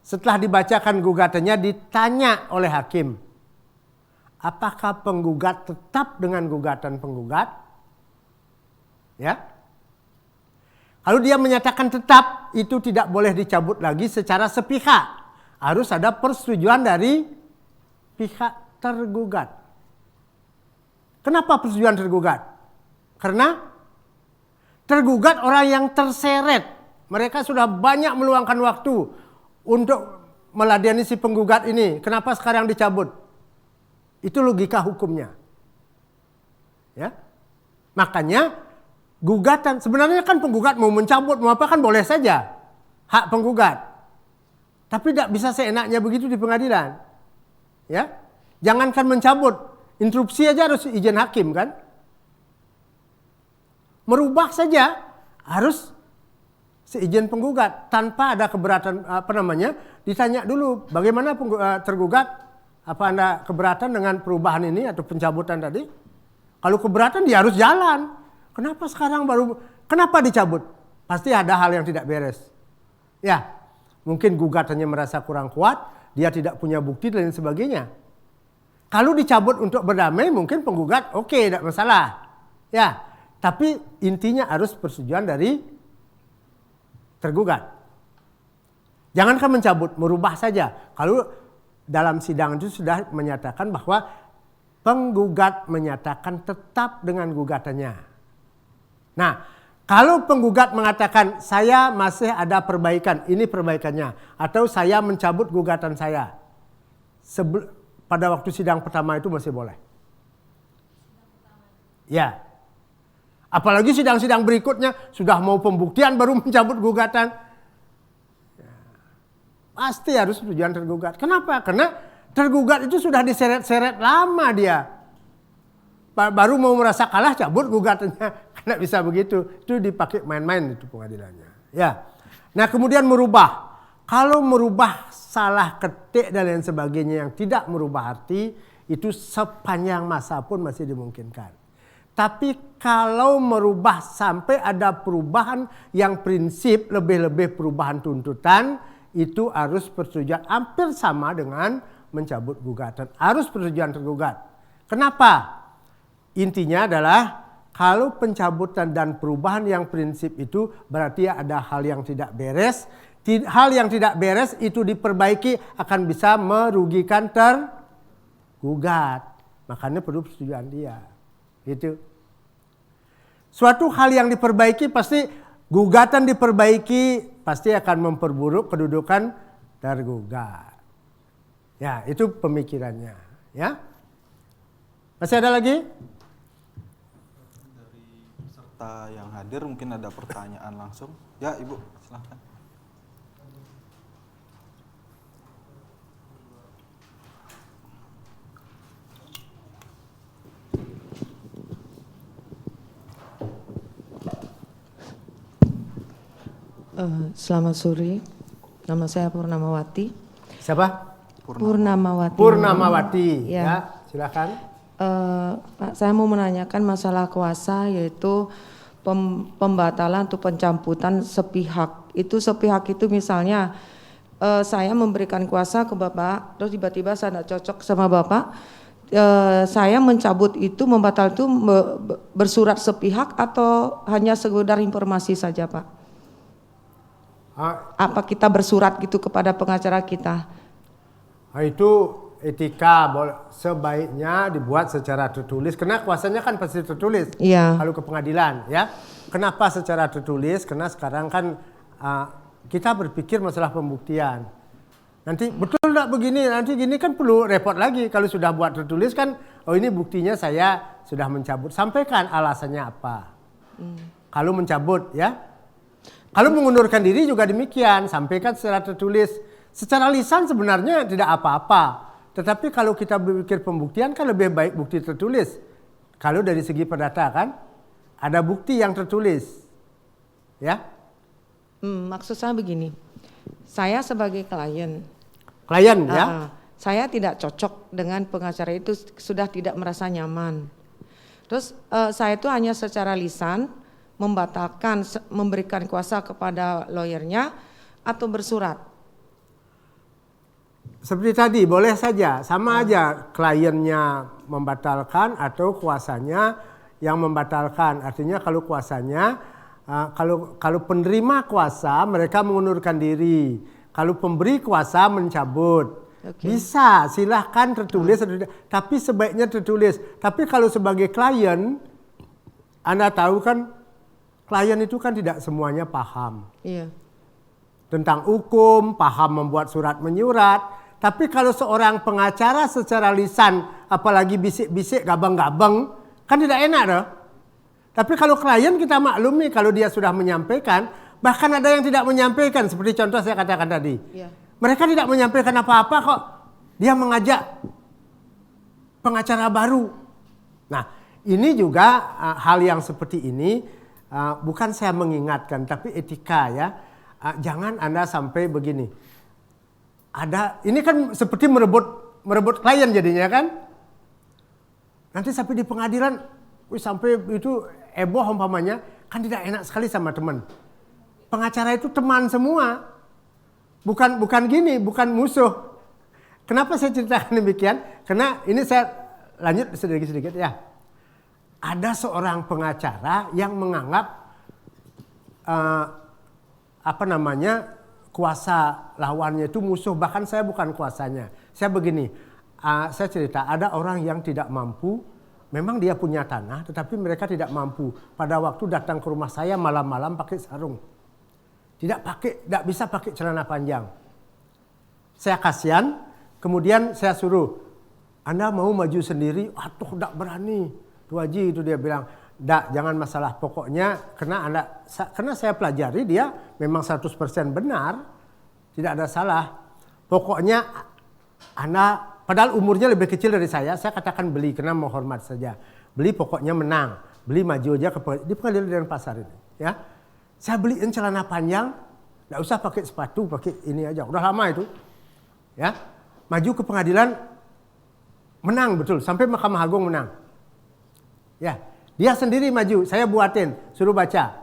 Setelah dibacakan gugatannya ditanya oleh hakim, apakah penggugat tetap dengan gugatan penggugat? Ya. Kalau dia menyatakan tetap, itu tidak boleh dicabut lagi secara sepihak. Harus ada persetujuan dari pihak tergugat. Kenapa persetujuan tergugat? Karena tergugat orang yang terseret. Mereka sudah banyak meluangkan waktu untuk meladeni si penggugat ini. Kenapa sekarang dicabut? Itu logika hukumnya. Ya. Makanya gugatan, sebenarnya kan penggugat mau mencabut, mau apa kan boleh saja. Hak penggugat. Tapi tidak bisa seenaknya begitu di pengadilan. Ya. Jangankan mencabut, interupsi aja harus izin hakim kan. Merubah saja harus seizin penggugat tanpa ada keberatan ditanya dulu bagaimana tergugat, apa Anda keberatan dengan perubahan ini atau pencabutan tadi? Kalau keberatan dia harus jalan. Kenapa sekarang kenapa dicabut? Pasti ada hal yang tidak beres. Ya, mungkin gugatannya merasa kurang kuat, dia tidak punya bukti dan sebagainya. Kalau dicabut untuk berdamai mungkin penggugat oke, tidak masalah. Ya, tapi intinya harus persetujuan dari tergugat. Jangankan mencabut, merubah saja. Kalau dalam sidang itu sudah menyatakan bahwa penggugat menyatakan tetap dengan gugatannya. Nah, kalau penggugat mengatakan saya masih ada perbaikan, ini perbaikannya, atau saya mencabut gugatan saya, pada waktu sidang pertama itu masih boleh. Ya. Apalagi sidang-sidang berikutnya sudah mau pembuktian baru mencabut gugatan. Pasti harus persetujuan tergugat. Kenapa? Karena tergugat itu sudah diseret-seret lama dia. Baru mau merasa kalah cabut gugatannya. Karena bisa begitu. Itu dipakai main-main itu pengadilannya. Ya. Nah, kemudian merubah. Kalau merubah salah ketik dan lain sebagainya yang tidak merubah arti, itu sepanjang masa pun masih dimungkinkan. Tapi kalau merubah sampai ada perubahan yang prinsip, lebih-lebih perubahan tuntutan, itu harus persetujuan hampir sama dengan mencabut gugatan. Harus persetujuan tergugat. Kenapa? Intinya adalah kalau pencabutan dan perubahan yang prinsip itu berarti ada hal yang tidak beres. Hal yang tidak beres itu diperbaiki akan bisa merugikan tergugat. Makanya perlu persetujuan dia. Gitu. Suatu hal yang diperbaiki pasti gugatan diperbaiki pasti akan memperburuk kedudukan tergugat. Ya, itu pemikirannya, ya. Masih ada lagi? Dari peserta yang hadir mungkin ada pertanyaan langsung. Ya, Ibu, silahkan. Selamat sore, nama saya Purnamawati. Siapa? Purnamawati. Purnamawati, Ya. ya, silakan. Pak, saya mau menanyakan masalah kuasa, yaitu pembatalan atau pencabutan sepihak. Itu sepihak itu misalnya saya memberikan kuasa ke Bapak, terus tiba-tiba saya tidak cocok sama Bapak. Saya mencabut itu, membatal itu bersurat sepihak atau hanya sekedar informasi saja, Pak? Apa kita bersurat gitu kepada pengacara kita? Itu etika sebaiknya dibuat secara tertulis. Karena kuasanya kan pasti tertulis. Iya. Kalau ke pengadilan, ya. Kenapa secara tertulis? Karena sekarang kan kita berpikir masalah pembuktian. Nanti betul enggak begini, nanti gini kan perlu repot lagi. Kalau sudah buat tertulis kan, oh ini buktinya saya sudah mencabut. Sampaikan alasannya apa. Kalau mencabut ya. Kalau mengundurkan diri juga demikian, sampaikan secara tertulis. Secara lisan sebenarnya tidak apa-apa. Tetapi kalau kita berpikir pembuktian kan lebih baik bukti tertulis. Kalau dari segi perdata kan ada bukti yang tertulis. Ya. Maksud saya begini. Saya sebagai klien. Klien ya. Saya tidak cocok dengan pengacara itu, sudah tidak merasa nyaman. Terus saya itu hanya secara lisan membatalkan, memberikan kuasa kepada lawyernya atau bersurat. Seperti tadi boleh saja, sama aja kliennya membatalkan atau kuasanya yang membatalkan. Artinya kalau kuasanya, kalau penerima kuasa mereka mengundurkan diri, kalau pemberi kuasa mencabut. Bisa, silahkan tertulis, tapi sebaiknya tertulis. Tapi kalau sebagai klien, Anda tahu kan, klien itu kan tidak semuanya paham. Iya. Tentang hukum, paham membuat surat menyurat. Tapi kalau seorang pengacara secara lisan, apalagi bisik-bisik, gabang-gabang, kan tidak enak dong. Tapi kalau klien kita maklumi kalau dia sudah menyampaikan, bahkan ada yang tidak menyampaikan, seperti contoh saya katakan tadi. Iya. Mereka tidak menyampaikan apa-apa kok. Dia mengajak pengacara baru. Nah, ini juga hal yang seperti ini bukan saya mengingatkan, tapi etika ya. Jangan Anda sampai begini. Ini kan seperti merebut klien jadinya kan. Nanti sampai di pengadilan, sampai itu heboh umpamanya, kan tidak enak sekali sama teman. Pengacara itu teman semua. Bukan gini, bukan musuh. Kenapa saya ceritakan demikian? Karena ini saya lanjut sedikit-sedikit ya. Ada seorang pengacara yang menganggap kuasa lawannya itu musuh. Bahkan saya bukan kuasanya. Saya begini, saya cerita ada orang yang tidak mampu. Memang dia punya tanah, tetapi mereka tidak mampu. Pada waktu datang ke rumah saya malam-malam pakai sarung. Tidak bisa pakai celana panjang. Saya kasihan, kemudian saya suruh, Anda mau maju sendiri? Aduh, tidak berani. Tu Haji itu dia bilang, jangan masalah. Pokoknya karena saya pelajari dia memang 100% benar, tidak ada salah. Pokoknya Anda, padahal umurnya lebih kecil dari saya katakan beli karena mau hormat saja. Beli pokoknya menang, beli maju aja di pengadilan pasar ini, ya. Saya beliin celana panjang, tidak usah pakai sepatu, pakai ini aja. Udah lama itu. Ya, maju ke pengadilan, menang betul. Sampai Mahkamah Agung menang. Ya, dia sendiri maju, saya buatin, suruh baca.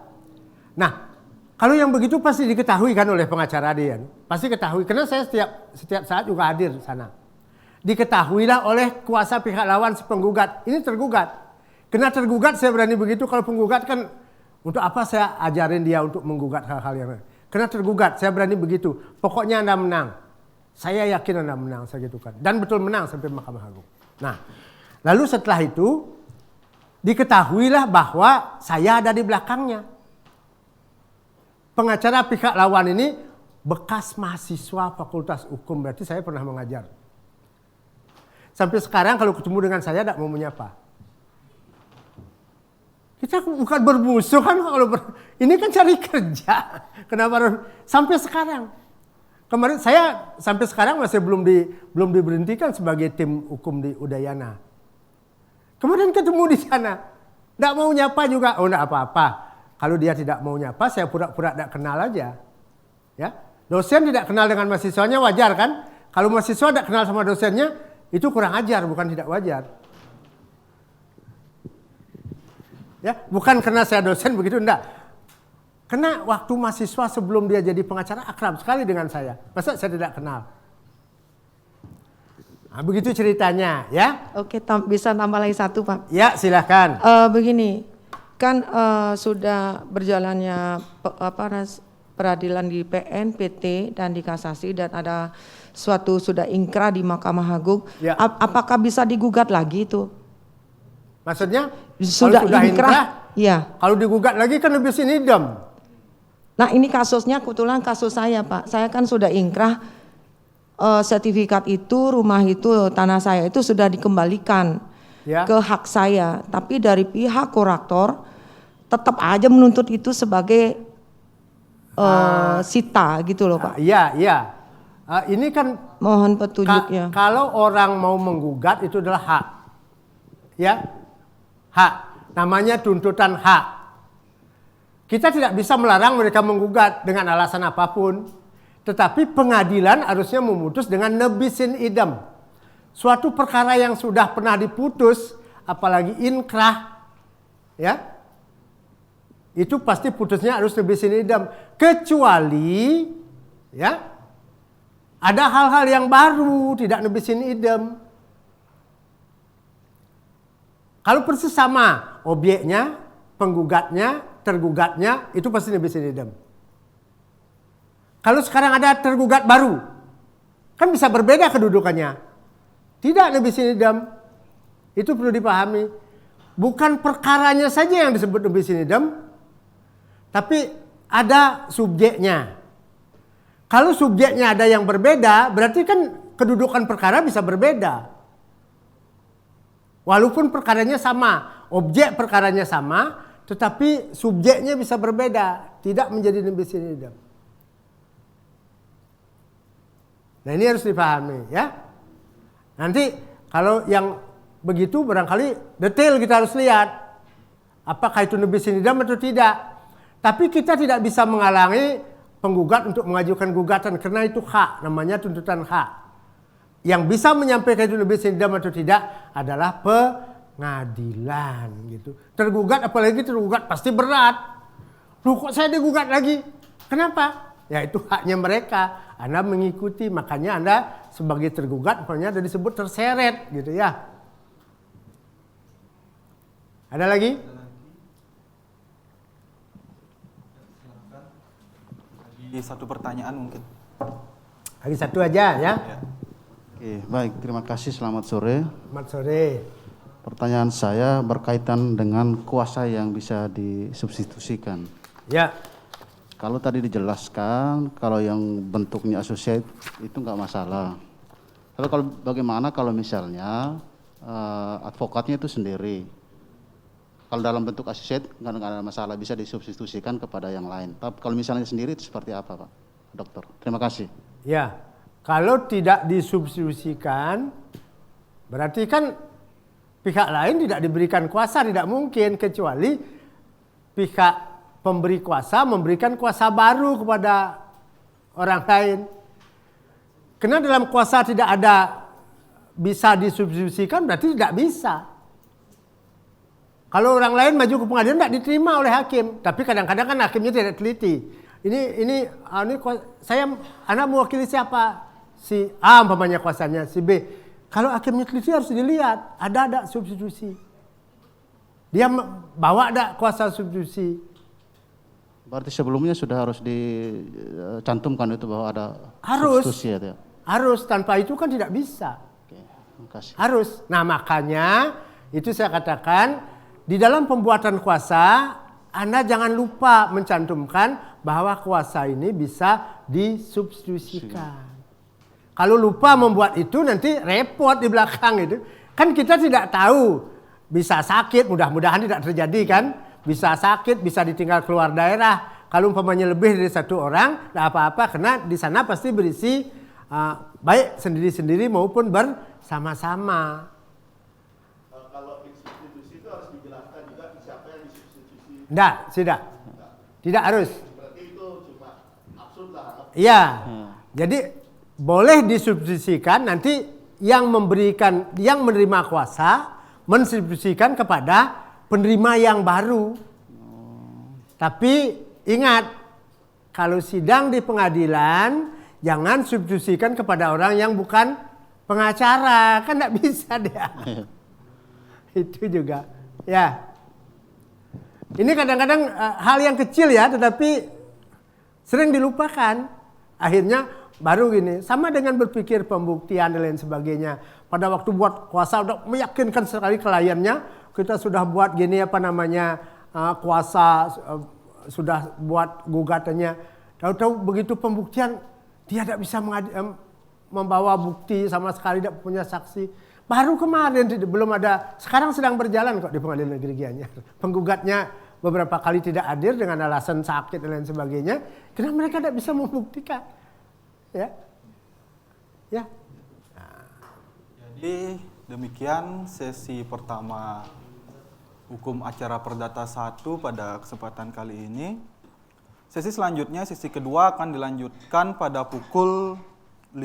Nah, kalau yang begitu pasti diketahui kan oleh pengacara dia. Pasti ketahui, karena saya setiap saat juga hadir di sana. Diketahuilah oleh kuasa pihak lawan si penggugat. Ini tergugat. Karena tergugat saya berani begitu, kalau penggugat kan untuk apa saya ajarin dia untuk menggugat hal-hal yang lain? Karena tergugat, saya berani begitu. Pokoknya Anda menang. Saya yakin Anda menang, saya gitu kan. Dan betul menang sampai Mahkamah Agung. Nah, lalu setelah itu diketahuilah bahwa saya ada di belakangnya. Pengacara pihak lawan ini bekas mahasiswa Fakultas Hukum, berarti saya pernah mengajar. Sampai sekarang kalau ketemu dengan saya tidak mau menyapa. Kita bukan bermusuh kan, ini kan cari kerja. Kenapa sampai sekarang? Kemarin saya sampai sekarang masih belum diberhentikan sebagai tim hukum di Udayana. Kemudian ketemu di sana, tidak mau nyapa juga. Oh, tidak apa-apa. Kalau dia tidak mau nyapa, saya pura-pura tidak kenal aja. Ya, dosen tidak kenal dengan mahasiswanya wajar kan? Kalau mahasiswa tidak kenal sama dosennya, itu kurang ajar, bukan tidak wajar. Ya, bukan karena saya dosen begitu, enggak. Karena waktu mahasiswa sebelum dia jadi pengacara akrab sekali dengan saya. Masa saya tidak kenal? Nah, begitu ceritanya, ya. Oke, bisa tambah lagi satu, Pak. Ya, silakan. Begini, kan sudah berjalannya peradilan di PN, PT, dan di kasasi, dan ada sudah ingkrah di Mahkamah Agung. Ya. Apakah bisa digugat lagi itu? Maksudnya? Sudah ingkrah, ya. Kalau digugat lagi kan lebih sinidem. Nah, ini kasusnya kebetulan kasus saya, Pak. Saya kan sudah ingkrah, sertifikat itu, rumah itu, tanah saya itu sudah dikembalikan ke hak saya. Tapi dari pihak koraktor tetap aja menuntut itu sebagai sita gitu loh Pak. Iya, iya. Ini kan Mohon petunjuknya. kalau orang mau menggugat itu adalah hak. Ya. Hak. Namanya tuntutan hak. Kita tidak bisa melarang mereka menggugat dengan alasan apapun. Tetapi pengadilan harusnya memutus dengan nebisin idem. Suatu perkara yang sudah pernah diputus, apalagi inkrah, ya, itu pasti putusnya harus nebisin idem. Kecuali, ya, ada hal-hal yang baru tidak nebisin idem. Kalau persis sama objeknya, penggugatnya, tergugatnya, itu pasti nebisin idem. Kalau sekarang ada tergugat baru, kan bisa berbeda kedudukannya. Tidak nebisin idem. Itu perlu dipahami. Bukan perkaranya saja yang disebut nebisin idem, tapi ada subjeknya. Kalau subjeknya ada yang berbeda, berarti kan kedudukan perkara bisa berbeda. Walaupun perkaranya sama, objek perkaranya sama, tetapi subjeknya bisa berbeda, tidak menjadi nebisin idem. Nah ini harus dipahami ya. Nanti kalau yang begitu barangkali detail kita harus lihat. Apakah itu nebisin idem atau tidak. Tapi kita tidak bisa menghalangi penggugat untuk mengajukan gugatan. Karena itu hak, namanya tuntutan hak. Yang bisa menyampaikan itu nebisin idem atau tidak adalah pengadilan. Gitu. Tergugat, apalagi tergugat pasti berat. Loh kok saya digugat lagi? Kenapa? Ya itu haknya mereka. Anda mengikuti, makanya Anda sebagai tergugat pokoknya ada disebut terseret gitu ya. Ada lagi? Lagi satu pertanyaan mungkin. Lagi satu aja ya. Oke, baik, terima kasih, selamat sore. Selamat sore. Pertanyaan saya berkaitan dengan kuasa yang bisa disubstitusikan. Ya. Kalau tadi dijelaskan, kalau yang bentuknya associate itu nggak masalah. Lalu kalau bagaimana kalau misalnya advokatnya itu sendiri? Kalau dalam bentuk associate nggak ada masalah, bisa disubstitusikan kepada yang lain. Tapi kalau misalnya sendiri itu seperti apa, Pak Dokter? Terima kasih. Ya, kalau tidak disubstitusikan, berarti kan pihak lain tidak diberikan kuasa, tidak mungkin kecuali pihak pemberi kuasa memberikan kuasa baru kepada orang lain. Karena dalam kuasa tidak ada bisa disubstitusikan, berarti tidak bisa. Kalau orang lain maju ke pengadilan tidak diterima oleh hakim, tapi kadang-kadang kan hakimnya tidak teliti. Ini Anda mewakili siapa? Si A umpamanya kuasanya, si B. Kalau hakimnya teliti harus dilihat ada substitusi. Dia bawa ada kuasa substitusi. Berarti sebelumnya sudah harus dicantumkan itu bahwa ada Harus. substitusi ya? Harus, tanpa itu kan tidak bisa. Oke, terima kasih. Harus. Nah makanya itu saya katakan di dalam pembuatan kuasa Anda jangan lupa mencantumkan bahwa kuasa ini bisa disubstitusikan. Kalau lupa membuat itu nanti repot di belakang itu. Kan kita tidak tahu, bisa sakit, mudah-mudahan tidak terjadi kan. Bisa sakit, bisa ditinggal keluar daerah. Kalau umpamanya lebih dari satu orang, tidak apa-apa karena di sana pasti berisi baik sendiri-sendiri maupun bersama-sama. Kalau substitusi itu harus dijelaskan juga siapa yang disubstitusi. Tidak. Tidak harus. Berarti itu cuma absurd lah. Iya. Jadi boleh disubstitusikan nanti yang menerima kuasa mensubstitusikan kepada penerima yang baru. Tapi ingat, kalau sidang di pengadilan jangan substitusikan kepada orang yang bukan pengacara, kan tidak bisa dia. Itu juga. Ya. Ini kadang-kadang hal yang kecil ya, tetapi sering dilupakan. Akhirnya baru gini, sama dengan berpikir pembuktian dan lain sebagainya. Pada waktu buat kuasa udah meyakinkan sekali kliennya, kita sudah buat gini kuasa sudah buat gugatannya. Tahu-tahu begitu pembuktian dia tidak bisa membawa bukti sama sekali, tidak punya saksi. Baru kemarin belum ada, sekarang sedang berjalan kok di Pengadilan Negeri Gianyar. Penggugatnya beberapa kali tidak hadir dengan alasan sakit dan lain sebagainya, karena mereka tidak bisa membuktikan. Ya. Ya. Jadi demikian sesi pertama hukum acara perdata 1 pada kesempatan kali ini. Sesi selanjutnya, sesi kedua akan dilanjutkan pada pukul 5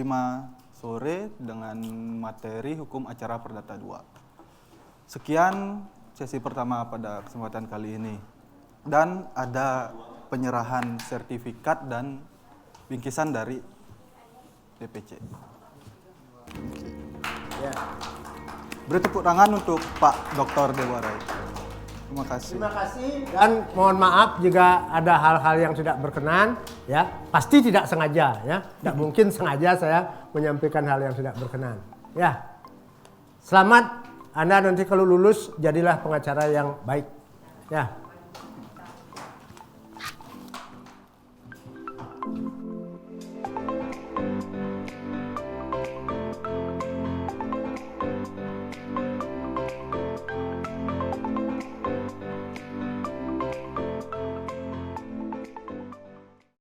sore dengan materi hukum acara perdata 2. Sekian sesi pertama pada kesempatan kali ini. Dan ada penyerahan sertifikat dan bingkisan dari DPC. Ya. Beri tepuk tangan untuk Pak Dr. Dewarai. Terima kasih. Terima kasih dan mohon maaf jika ada hal-hal yang tidak berkenan, ya. Pasti tidak sengaja, ya. Tidak mungkin sengaja saya menyampaikan hal yang tidak berkenan. Ya. Selamat Anda nanti kalau lulus jadilah pengacara yang baik. Ya.